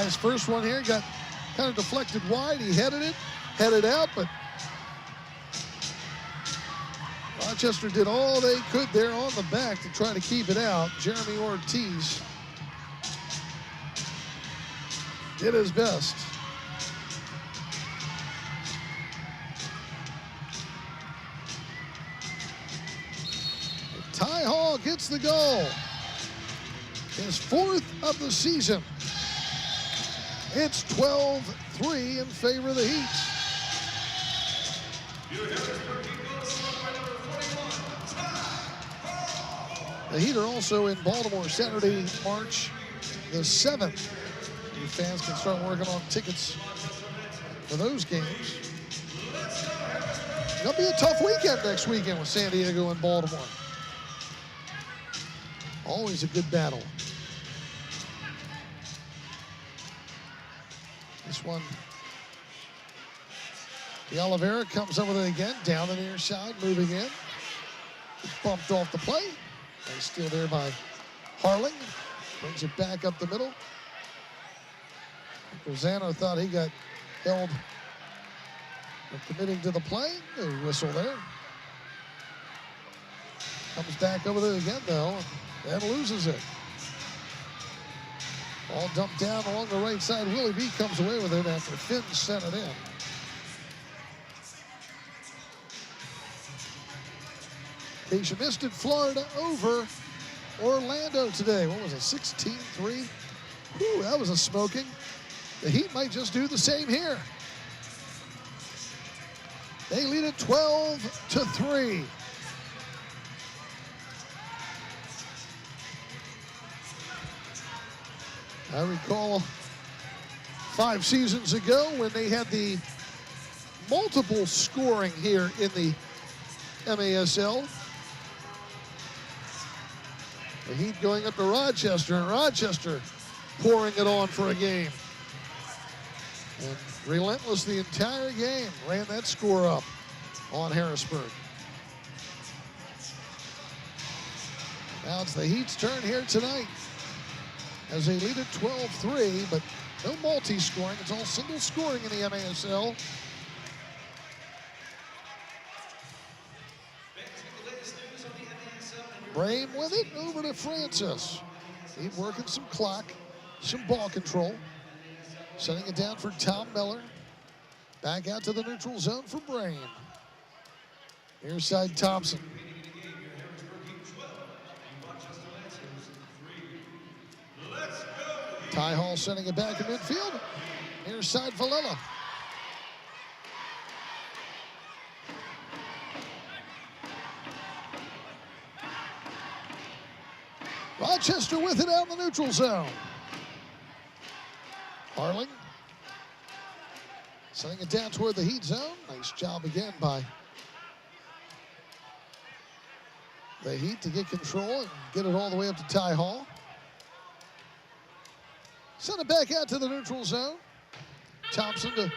His first one here got kind of deflected wide. He headed out, but Rochester did all they could there on the back to try to keep it out. Jeremy Ortiz did his best. Ty Hall gets the goal. His 4th of the season. It's 12-3 in favor of the Heat. The Heat are also in Baltimore Saturday, March the 7th. You fans can start working on tickets for those games. It'll be a tough weekend next weekend with San Diego and Baltimore. Always a good battle. This one, De Oliveira comes up with it again, down the near side, moving in. It's bumped off the play. Nice steal there by Harling. Brings it back up the middle. Rosano thought he got held for committing to the play. No whistle there. Comes back over there again, though, and loses it. All dumped down along the right side. Willie B comes away with it after Finn sent it in. In case you missed it, Florida over Orlando today. What was it, 16-3? Whew, that was a smoking. The Heat might just do the same here. They lead it 12-3. I recall 5 seasons ago when they had the multiple scoring here in the MASL. The Heat going up to Rochester, and Rochester pouring it on for a game. And relentless the entire game, ran that score up on Harrisburg. Now it's the Heat's turn here tonight as they lead at 12-3, but no multi-scoring. It's all single scoring in the MASL. Brame with it, over to Francis. He's working some clock, some ball control. Setting it down for Tom Miller. Back out to the neutral zone for Brame. Near side Thompson. Ty Hall sending it back in midfield. Near side Valella. Rochester with it out in the neutral zone. Harling sending it down toward the Heat zone. Nice job again by the Heat to get control and get it all the way up to Ty Hall. Send it back out to the neutral zone. Thompson to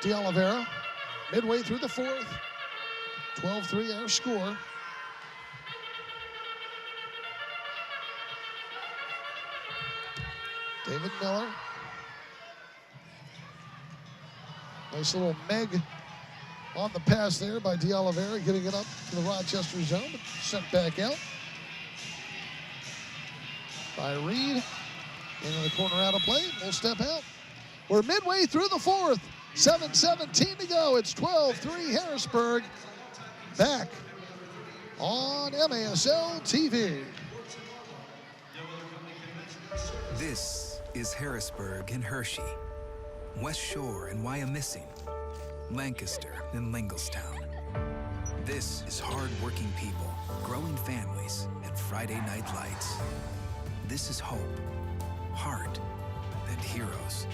D'Oliveira. Midway through the fourth. 12-3 our score. David Miller. Nice little Meg on the pass there by D'Oliveira, getting it up to the Rochester zone, but sent back out by Reed. Into the corner out of play. We'll step out. We're midway through the fourth. 7:17 to go. It's 12-3 Harrisburg. Back on MASL TV. This is Harrisburg and Hershey, West Shore and Wyomissing, Lancaster and Lingelstown. This is hard-working people, growing families, and Friday night lights. This is hope, heart, and heroes.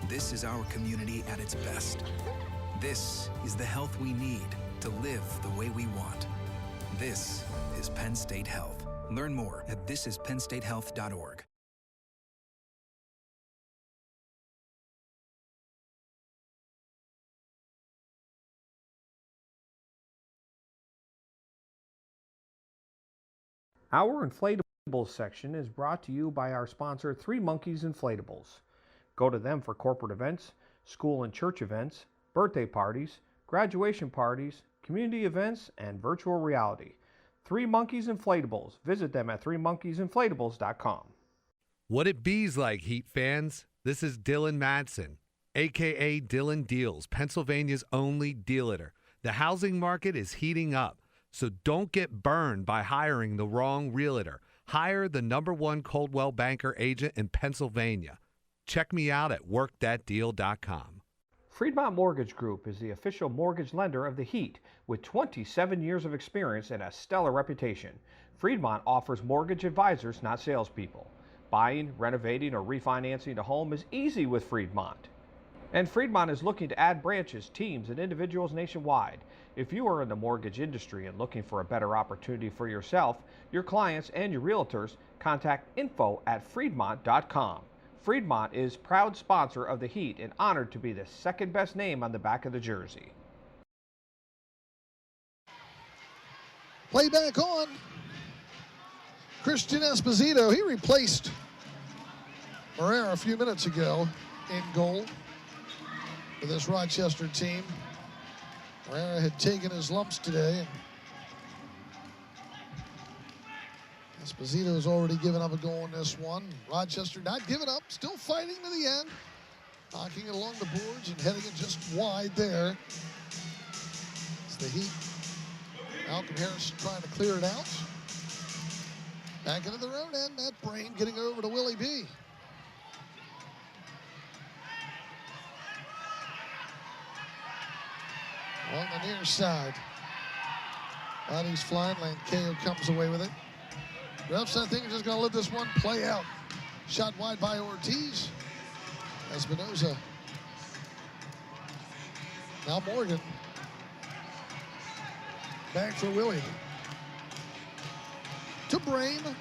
This is our community at its best. This is the health we need to live the way we want. This is Penn State Health. Learn more at thisisPennStateHealth.org. Our inflatables section is brought to you by our sponsor, Three Monkeys Inflatables. Go to them for corporate events, school and church events, birthday parties, graduation parties, community events, and virtual reality. Three Monkeys Inflatables. Visit them at threemonkeysinflatables.com. What it bees like, Heat fans? This is Dylan Madsen, a.k.a. Dylan Deals, Pennsylvania's only dealer. The housing market is heating up. So don't get burned by hiring the wrong realtor. Hire the #1 Coldwell Banker agent in Pennsylvania. Check me out at workthatdeal.com. Freedmont Mortgage Group is the official mortgage lender of the Heat with 27 years of experience and a stellar reputation. Freedmont offers mortgage advisors, not salespeople. Buying, renovating, or refinancing a home is easy with Freedmont. And Freedmont is looking to add branches, teams, and individuals nationwide. If you are in the mortgage industry and looking for a better opportunity for yourself, your clients, and your realtors, contact info@freedmont.com. Freedmont is proud sponsor of the Heat and honored to be the second best name on the back of the jersey. Play back on. Christian Esposito, he replaced Herrera a few minutes ago in goal for this Rochester team. Herrera had taken his lumps today, and Esposito has already given up a goal in this one. Rochester not giving up, still fighting to the end. Knocking it along the boards and heading it just wide there. It's the Heat. Malcolm Harris trying to clear it out. Back into their own end, Matt Brame getting it over to Willie B. On the near side. Bodies flying, Lankeo comes away with it. Refs, I think, are just going to let this one play out. Shot wide by Ortiz. Espinoza. Now Morgan. Back for Willie. To Brame.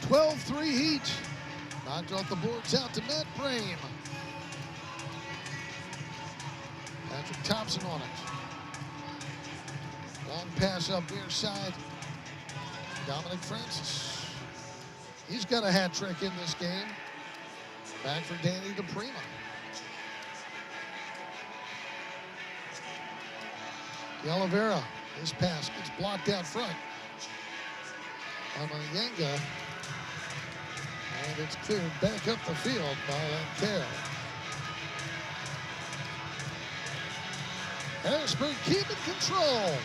12-3 Heat. Knocked off the boards out to Matt Brame. Patrick Thompson on it. Long pass up near side. Dominic Francis. He's got a hat trick in this game. Back for Danny DePrima. De Oliveira This pass gets blocked out front by Mayanga. And it's cleared back up the field by Lancare. Harrisburg keeping control.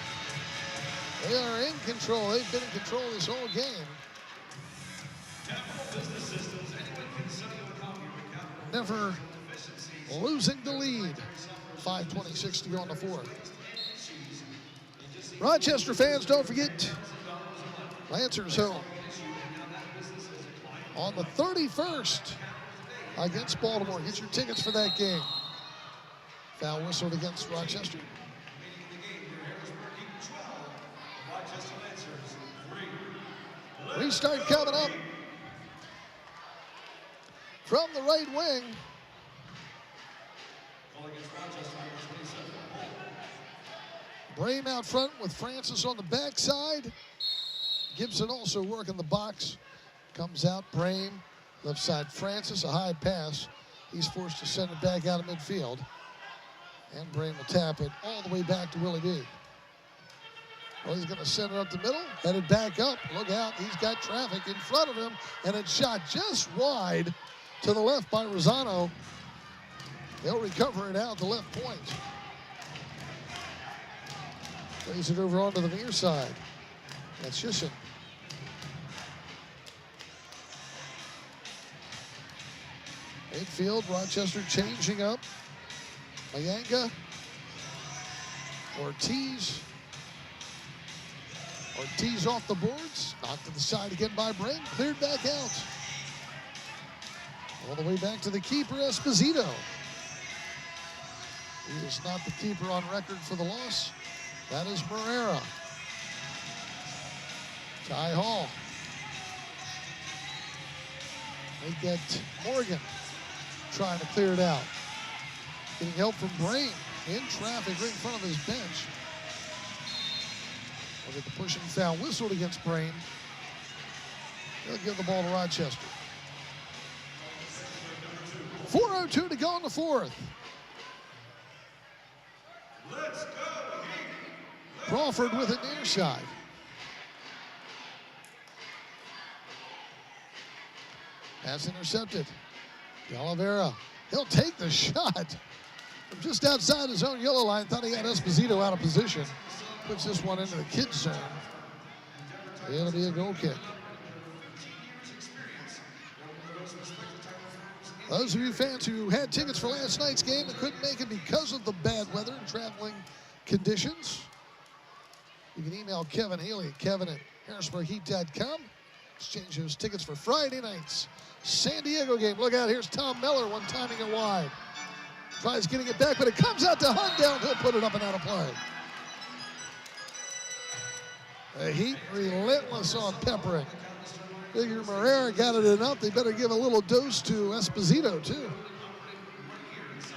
They are in control. They've been in control this whole game. Never losing the lead. 5:26 to go in the fourth. Rochester fans, don't forget, Lancers home on the 31st against Baltimore. Get your tickets for that game. Foul whistled against Rochester. Restart coming up from the right wing. Brame out front with Francis on the backside. Gibson also working the box. Comes out, Brame, left side Francis, a high pass. He's forced to send it back out of midfield. And Brame will tap it all the way back to Willie D. Well, he's going to send it up the middle, headed back up. Look out, he's got traffic in front of him, and it's shot just wide to the left by Rosano. They'll recover it out the left point. Plays it over onto the near side. That's Shishin. Midfield, Rochester changing up. Mayanga. Ortiz. Ortiz off the boards. Knocked to the side again by Brame. Cleared back out. All the way back to the keeper, Esposito. He is not the keeper on record for the loss. That is Morera. Ty Hall. They get Morgan trying to clear it out. Getting help from Brame in traffic right in front of his bench. We'll get the pushing foul whistled against Brame. They'll give the ball to Rochester. 4:02 to go in the fourth. Crawford with it near side. Pass intercepted. De Oliveira, he'll take the shot from just outside his own yellow line. Thought he had Esposito out of position. Puts this one into the kids' zone. It'll be a goal kick. Those of you fans who had tickets for last night's game and couldn't make it because of the bad weather and traveling conditions, you can email Kevin Haley at kevin@harrisburgheat.com. Exchange those tickets for Friday night's San Diego game. Look out, here's Tom Miller, one timing it wide. Tries getting it back, but it comes out to Hundown. He'll put it up and out of play. The Heat relentless on peppering. Figure Morera got it enough. They better give a little dose to Esposito, too.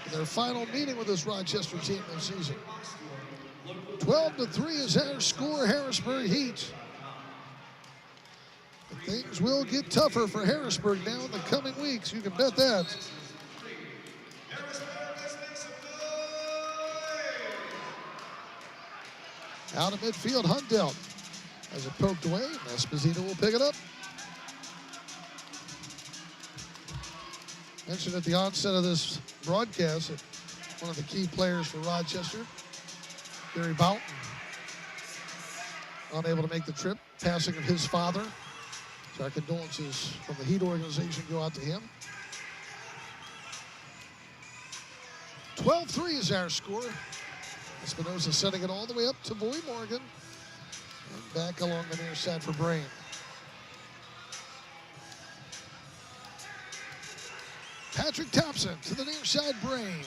In their final meeting with this Rochester team this season. 12-3 is our score, Harrisburg Heat. But things will get tougher for Harrisburg now in the coming weeks. You can bet that. Out of midfield, Hundelt has it poked away. Esposito will pick it up. Mentioned at the onset of this broadcast that one of the key players for Rochester, Gary Boughton, unable to make the trip. Passing of his father. So our condolences from the Heat organization go out to him. 12-3 is our score. Espinosa setting it all the way up to Boy Morgan. And back along the near side for Brame. Patrick Thompson to the near side, Brame.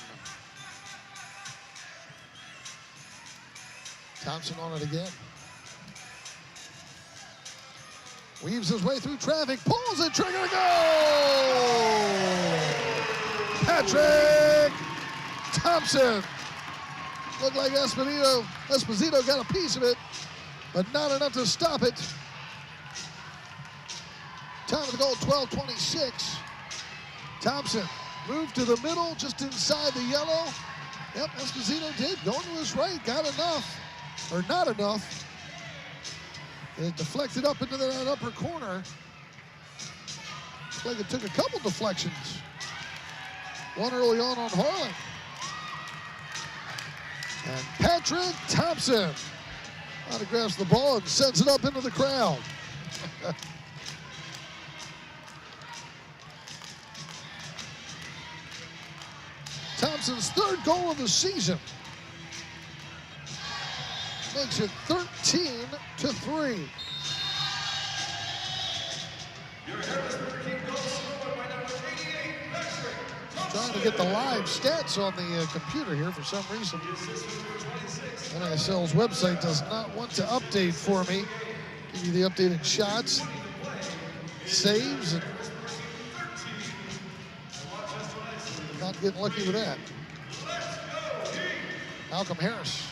Thompson on it again. Weaves his way through traffic, pulls it, trigger, goal! Patrick Thompson. Looked like Esposito got a piece of it, but not enough to stop it. Time of the goal, 12:26. Thompson moved to the middle, just inside the yellow. Yep, Esposito did. Going to his right, got enough. or not enough. It deflected up into that upper corner. Looks like it took a couple deflections. One early on Harlan. And Patrick Thompson autographs the ball and sends it up into the crowd. Thompson's third goal of the season. Makes it 13-3. Trying to get the live stats on the computer here for some reason. NASL's website does not want to update for me. Give you the updated shots, saves, and not getting lucky with that. Malcolm Harris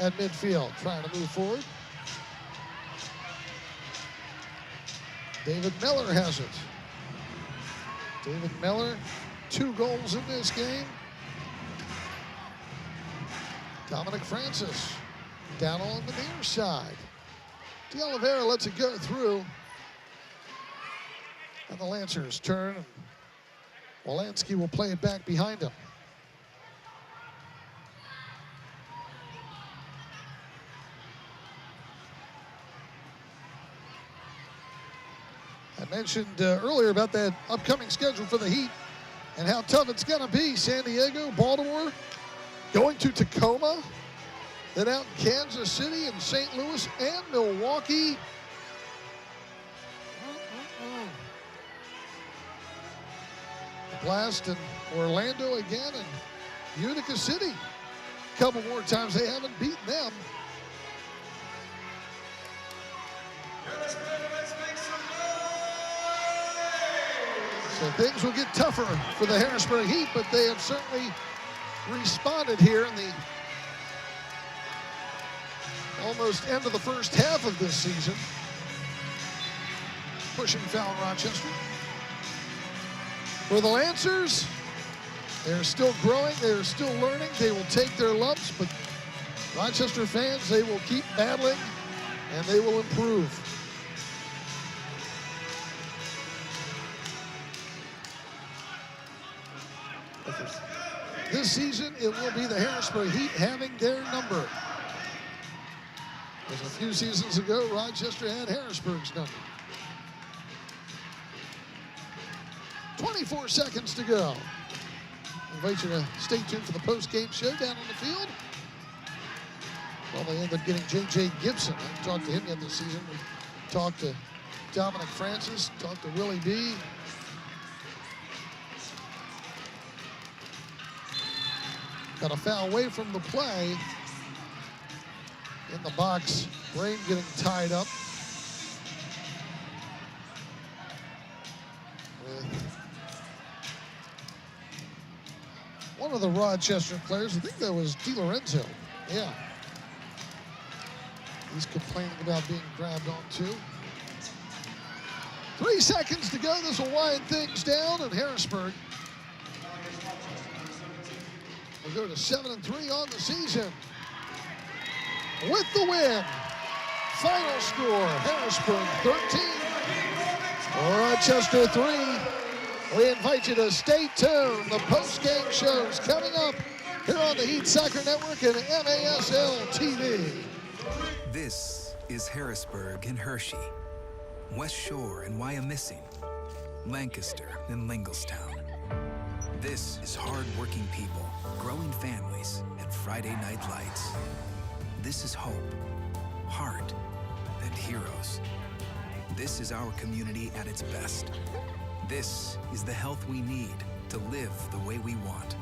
at midfield, trying to move forward. David Miller has it. David Miller, 2 goals in this game. Dominic Francis down on the near side. De Oliveira lets it go through. And the Lancers turn. Wolanski will play it back behind him. I mentioned earlier about that upcoming schedule for the Heat and how tough it's going to be. San Diego, Baltimore, going to Tacoma, then out in Kansas City and St. Louis and Milwaukee. Blast in Orlando again and Utica City. A couple more times they haven't beaten them. So things will get tougher for the Harrisburg Heat, but they have certainly responded here in the almost end of the first half of this season. Pushing foul Rochester. For the Lancers, they're still growing, they're still learning, they will take their lumps, but Rochester fans, they will keep battling and they will improve. This season, it will be the Harrisburg Heat having their number. Because a few seasons ago, Rochester had Harrisburg's number. 24 seconds to go. I invite you to stay tuned for the post-game show down on the field. Well, they ended up getting J.J. Gibson. I haven't talked to him yet this season. We talked to Dominic Francis, talked to Willie B. Got a foul away from the play. In the box, Brain getting tied up. One of the Rochester players, I think that was DiLorenzo. Yeah. He's complaining about being grabbed on too. 3 seconds to go. This will wind things down, and Harrisburg will go to 7-3 on the season. With the win. Final score, Harrisburg 13, Rochester 3. We invite you to stay tuned. The post-game shows coming up here on the Heat Soccer Network and NASL TV. This is Harrisburg and Hershey, West Shore and Wyomissing, Lancaster and Lingelstown. This is hard-working people, growing families, and Friday night lights. This is hope, heart, and heroes. This is our community at its best. This is the health we need to live the way we want.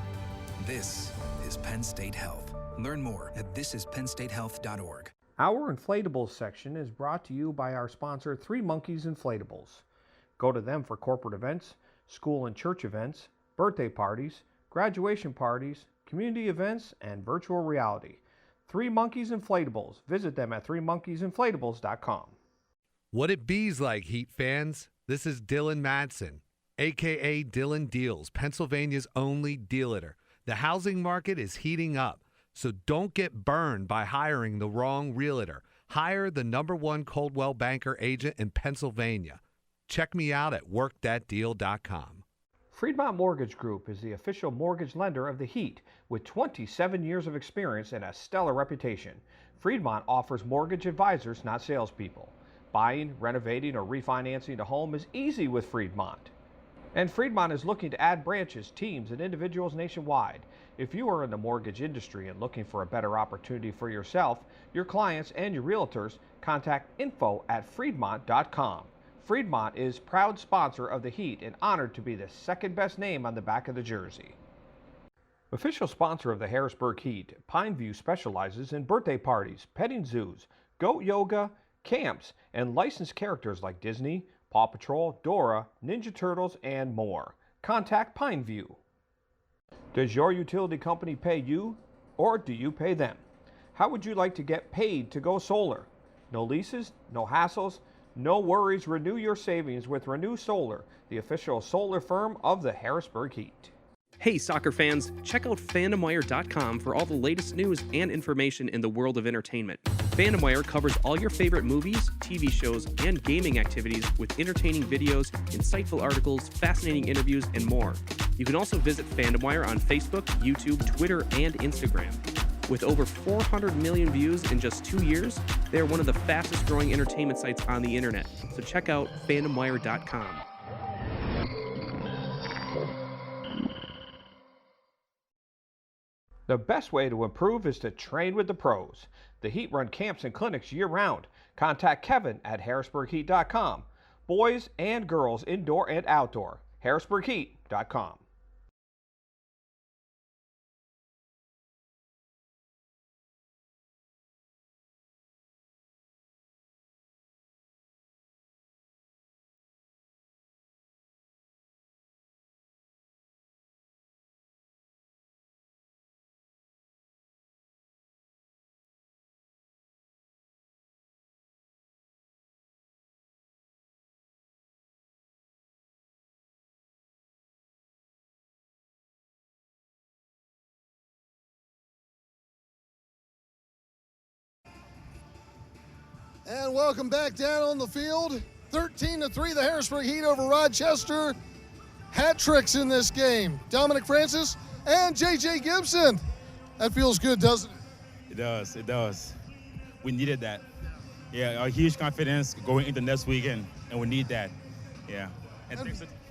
This is Penn State Health. Learn more at thisisPennStateHealth.org. Our inflatables section is brought to you by our sponsor, 3 Monkeys Inflatables. Go to them for corporate events, school and church events, birthday parties, graduation parties, community events, and virtual reality. 3 Monkeys Inflatables. Visit them at 3monkeysinflatables.com. What it bees like, Heat fans? This is Dylan Madsen, a.k.a. Dylan Deals, Pennsylvania's only dealator. The housing market is heating up, So don't get burned by hiring the wrong realtor. Hire the #1 Coldwell Banker agent in Pennsylvania. Check me out at workthatdeal.com. Freedmont Mortgage Group is the official mortgage lender of the Heat with 27 years of experience and a stellar reputation. Freedmont offers mortgage advisors, not salespeople. Buying, renovating, or refinancing a home is easy with Freedmont. And Freedmont is looking to add branches, teams, and individuals nationwide. If you are in the mortgage industry and looking for a better opportunity for yourself, your clients, and your realtors, contact info@freedmont.com. Freedmont is proud sponsor of the Heat and honored to be the second best name on the back of the jersey. Official sponsor of the Harrisburg Heat, Pineview specializes in birthday parties, petting zoos, goat yoga, camps, and licensed characters like Disney, Paw Patrol, Dora, Ninja Turtles, and more. Contact Pineview. Does your utility company pay you, or do you pay them? How would you like to get paid to go solar? No leases, no hassles, no worries. Renew your savings with Renew Solar, the official solar firm of the Harrisburg Heat. Hey, soccer fans, check out FandomWire.com for all the latest news and information in the world of entertainment. FandomWire covers all your favorite movies, TV shows, and gaming activities with entertaining videos, insightful articles, fascinating interviews, and more. You can also visit FandomWire on Facebook, YouTube, Twitter, and Instagram. With over 400 million views in just 2 years, they are one of the fastest growing entertainment sites on the internet. So check out FandomWire.com. The best way to improve is to train with the pros. The Heat run camps and clinics year-round. Contact Kevin at harrisburgheat.com. Boys and girls, indoor and outdoor. harrisburgheat.com. And welcome back down on the field. 13-3, the Harrisburg Heat over Rochester. Hat tricks in this game. Dominic Francis and J.J. Gibson. That feels good, doesn't it? It does. It does. We needed that. Yeah, a huge confidence going into next weekend, and we need that. Yeah. And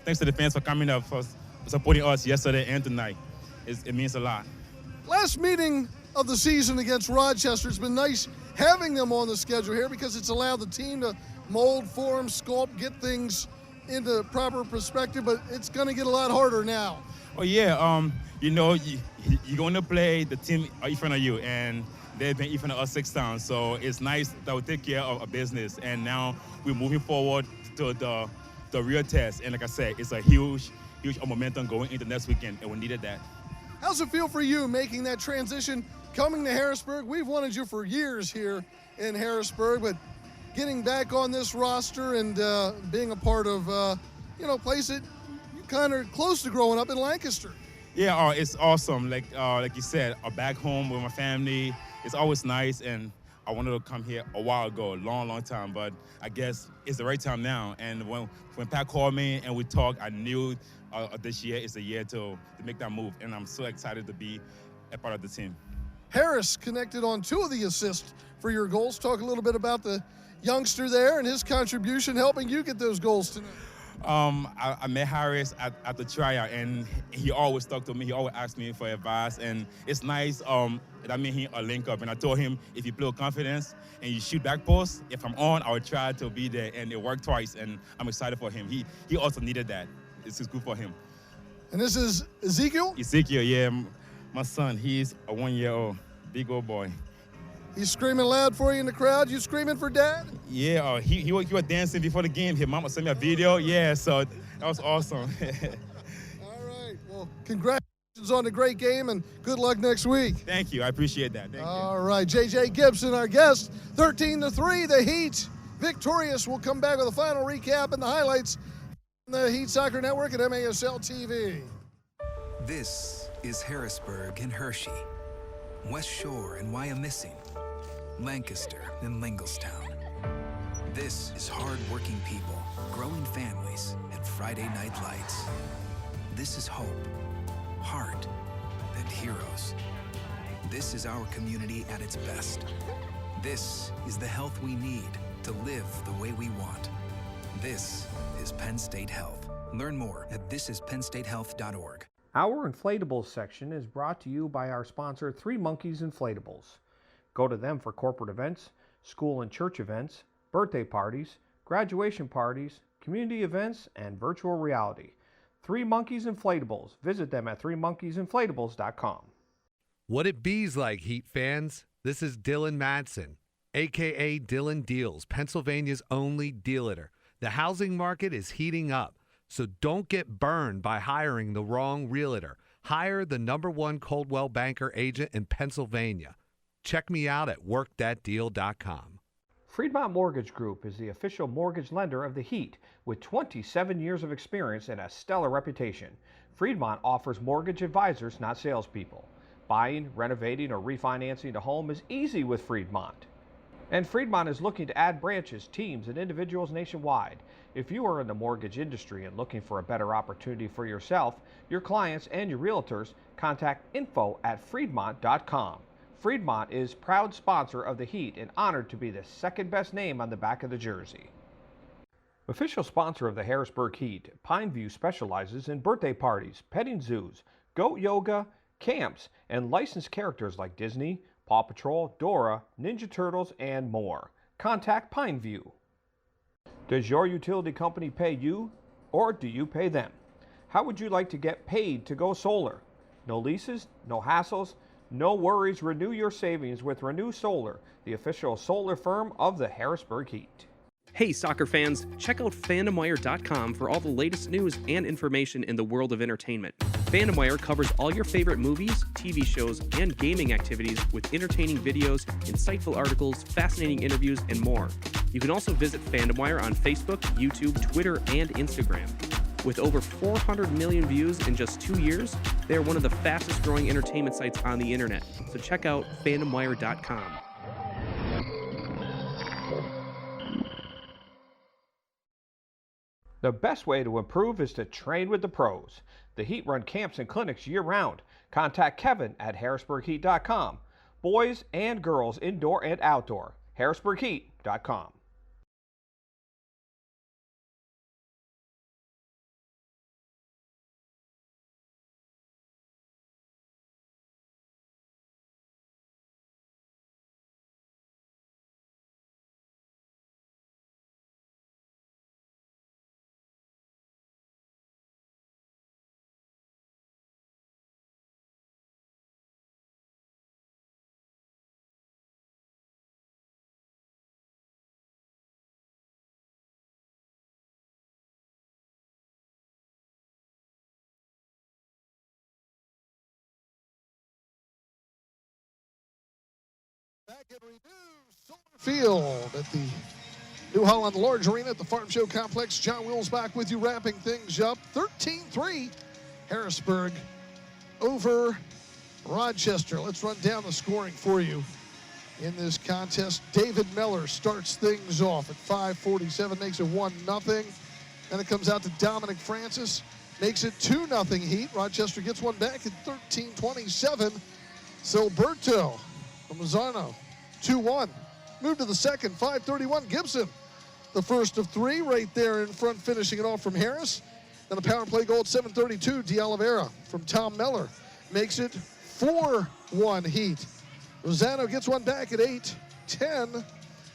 thanks to the fans for coming up, for supporting us yesterday and tonight. It means a lot. Last meeting of the season against Rochester, it's been nice having them on the schedule here because it's allowed the team to mold, form, sculpt, get things into proper perspective, but it's going to get a lot harder now. Oh, yeah. You're going to play the team in front of you, and they've been in front of us 6 times, so it's nice that we take care of our business, and now we're moving forward to the real test, and like I said, it's a huge momentum going into next weekend, and we needed that. How's it feel for you making that transition, coming to Harrisburg? We've wanted you for years here in Harrisburg, but getting back on this roster and being a part of, a place that you're kind of close to growing up in Lancaster. Yeah, it's awesome. Like you said, back home with my family, it's always nice, and I wanted to come here a while ago, a long time, but I guess it's the right time now. And when Pat called me and we talked, I knew this year is the year to make that move, and I'm so excited to be a part of the team. Harris connected on 2 of the assists for your goals. Talk a little bit about the youngster there and his contribution helping you get those goals tonight. I met Harris at the tryout, and he always talked to me. He always asked me for advice, and it's nice that made him a link up. And I told him, if you play with confidence and you shoot back post, if I'm on, I would try to be there, and it worked twice, and I'm excited for him. He also needed that. It's good for him. And this is Ezekiel? Ezekiel, yeah, my son. He's a 1-year-old, big old boy. He's screaming loud for you in the crowd. You screaming for Dad? Yeah, he was dancing before the game. His mama sent me a video. Yeah, so that was awesome. All right. Well, congratulations on the great game, and good luck next week. Thank you. I appreciate that. Thank you. All right. J.J. Gibson, our guest. 13-3, the Heat victorious. We'll come back with a final recap and the highlights on the Heat Soccer Network at MASL TV. This is Harrisburg and Hershey, West Shore and Wyomissing, Lancaster and Lingelstown. This is hard-working people, growing families, and Friday night lights. This is hope, heart, and heroes. This is our community at its best. This is the health we need to live the way we want. This is Penn State Health. Learn more at thisisPennStateHealth.org. Our inflatables section is brought to you by our sponsor, Three Monkeys Inflatables. Go to them for corporate events, school and church events, birthday parties, graduation parties, community events, and virtual reality. Three Monkeys Inflatables. Visit them at threemonkeysinflatables.com. What it bees like, Heat fans? This is Dylan Madsen, a.k.a. Dylan Deals, Pennsylvania's only dealator. The housing market is heating up, so don't get burned by hiring the wrong realtor. Hire the #1 Coldwell Banker agent in Pennsylvania. Check me out at workthatdeal.com. Freedmont Mortgage Group is the official mortgage lender of the Heat with 27 years of experience and a stellar reputation. Freedmont offers mortgage advisors, not salespeople. Buying, renovating, or refinancing a home is easy with Freedmont. And Freedmont is looking to add branches, teams, and individuals nationwide. If you are in the mortgage industry and looking for a better opportunity for yourself, your clients, and your realtors, contact info@freedmont.com. Freedmont is proud sponsor of the Heat and honored to be the second best name on the back of the jersey. Official sponsor of the Harrisburg Heat, Pineview specializes in birthday parties, petting zoos, goat yoga, camps, and licensed characters like Disney, Paw Patrol, Dora, Ninja Turtles, and more. Contact Pineview. Does your utility company pay you, or do you pay them? How would you like to get paid to go solar? No leases, no hassles, no worries. Renew your savings with Renew Solar, the official solar firm of the Harrisburg Heat. Hey, soccer fans, check out FandomWire.com for all the latest news and information in the world of entertainment. Fandom Wire covers all your favorite movies, TV shows, and gaming activities with entertaining videos, insightful articles, fascinating interviews, and more. You can also visit Fandom Wire on Facebook, YouTube, Twitter, and Instagram. With over 400 million views in just 2 years, they are one of the fastest growing entertainment sites on the internet. So check out FandomWire.com. The best way to improve is to train with the pros. The Heat run camps and clinics year-round. Contact Kevin at harrisburgheat.com. Boys and girls, indoor and outdoor. harrisburgheat.com. Back at Renew Solar Field at the New Holland Large Arena at the Farm Show Complex. John Wills back with you, wrapping things up. 13-3, Harrisburg over Rochester. Let's run down the scoring for you in this contest. David Miller starts things off at 5:47, makes it 1-0. Then it comes out to Dominic Francis, makes it 2-0 Heat. Rochester gets one back at 13:27. Silberto from Mazzarno, 2-1. Move to the second, 5:31, Gibson. The first of three right there in front, finishing it off from Harris. Then a power play goal at 7:32, D'Oliveira from Tom Meller makes it 4-1 Heat. Rosano gets one back at 8:10.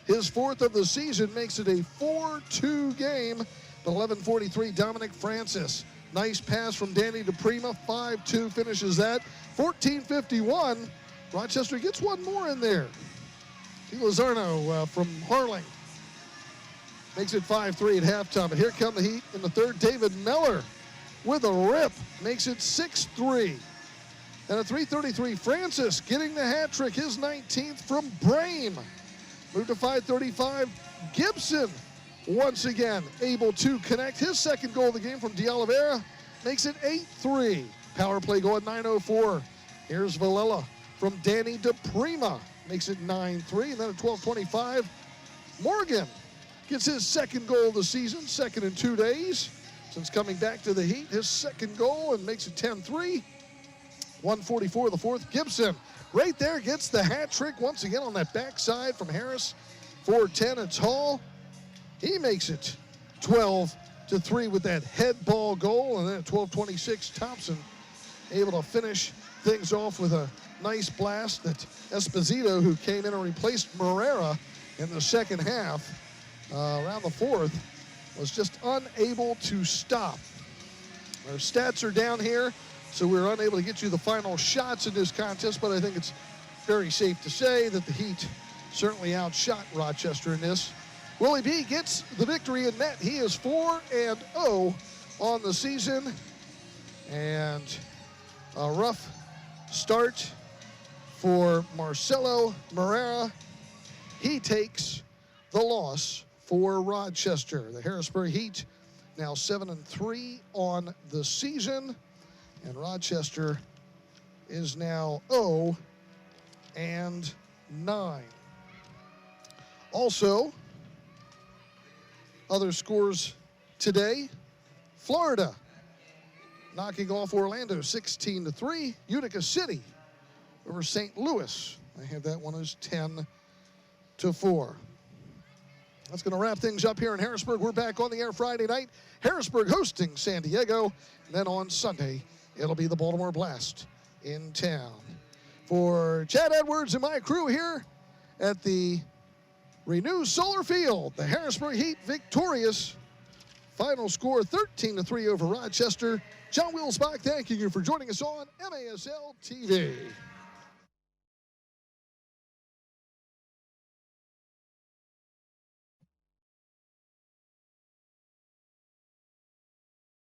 His fourth of the season makes it a 4-2 game. At 11:43, Dominic Francis. Nice pass from Danny DePrima, 5-2 finishes that. 14:51. Rochester gets one more in there. T. Lozarno from Harling makes it 5-3 at halftime. But here come the Heat in the third. David Miller with a rip makes it 6-3. And at 3:33, Francis getting the hat trick, his 19th from Brame. Move to 5:35, Gibson once again able to connect. His second goal of the game from D'Oliveira makes it 8-3. Power play goal at 9:04. Here's Villela from Danny DePrima makes it 9-3. And then at 12:25, Morgan gets his second goal of the season, second in 2 days since coming back to the Heat. His second goal and makes it 10-3. 1:44 the fourth. Gibson right there gets the hat trick once again on that backside from Harris. 4:10 it's Hall. He makes it 12-3 with that head ball goal. And then at 12:26, Thompson able to finish things off with a nice blast that Esposito, who came in and replaced Morera in the second half, around the fourth, was just unable to stop. Our stats are down here, so we're unable to get you the final shots in this contest, but I think it's very safe to say that the Heat certainly outshot Rochester in this. Willie B gets the victory in net. He is 4-0 on the season, and a rough start for Marcelo Morera. He takes the loss for Rochester. The Harrisburg Heat now 7-3 on the season, and Rochester is now 0-9. Also, other scores today: Florida knocking off Orlando 16-3. Utica City over St. Louis. I have that one as 10-4. That's going to wrap things up here in Harrisburg. We're back on the air Friday night. Harrisburg hosting San Diego. And then on Sunday, it'll be the Baltimore Blast in town. For Chad Edwards and my crew here at the Renew Solar Field, the Harrisburg Heat victorious. Final score 13-3 over Rochester. John Wilsbach thanking you for joining us on MASL TV.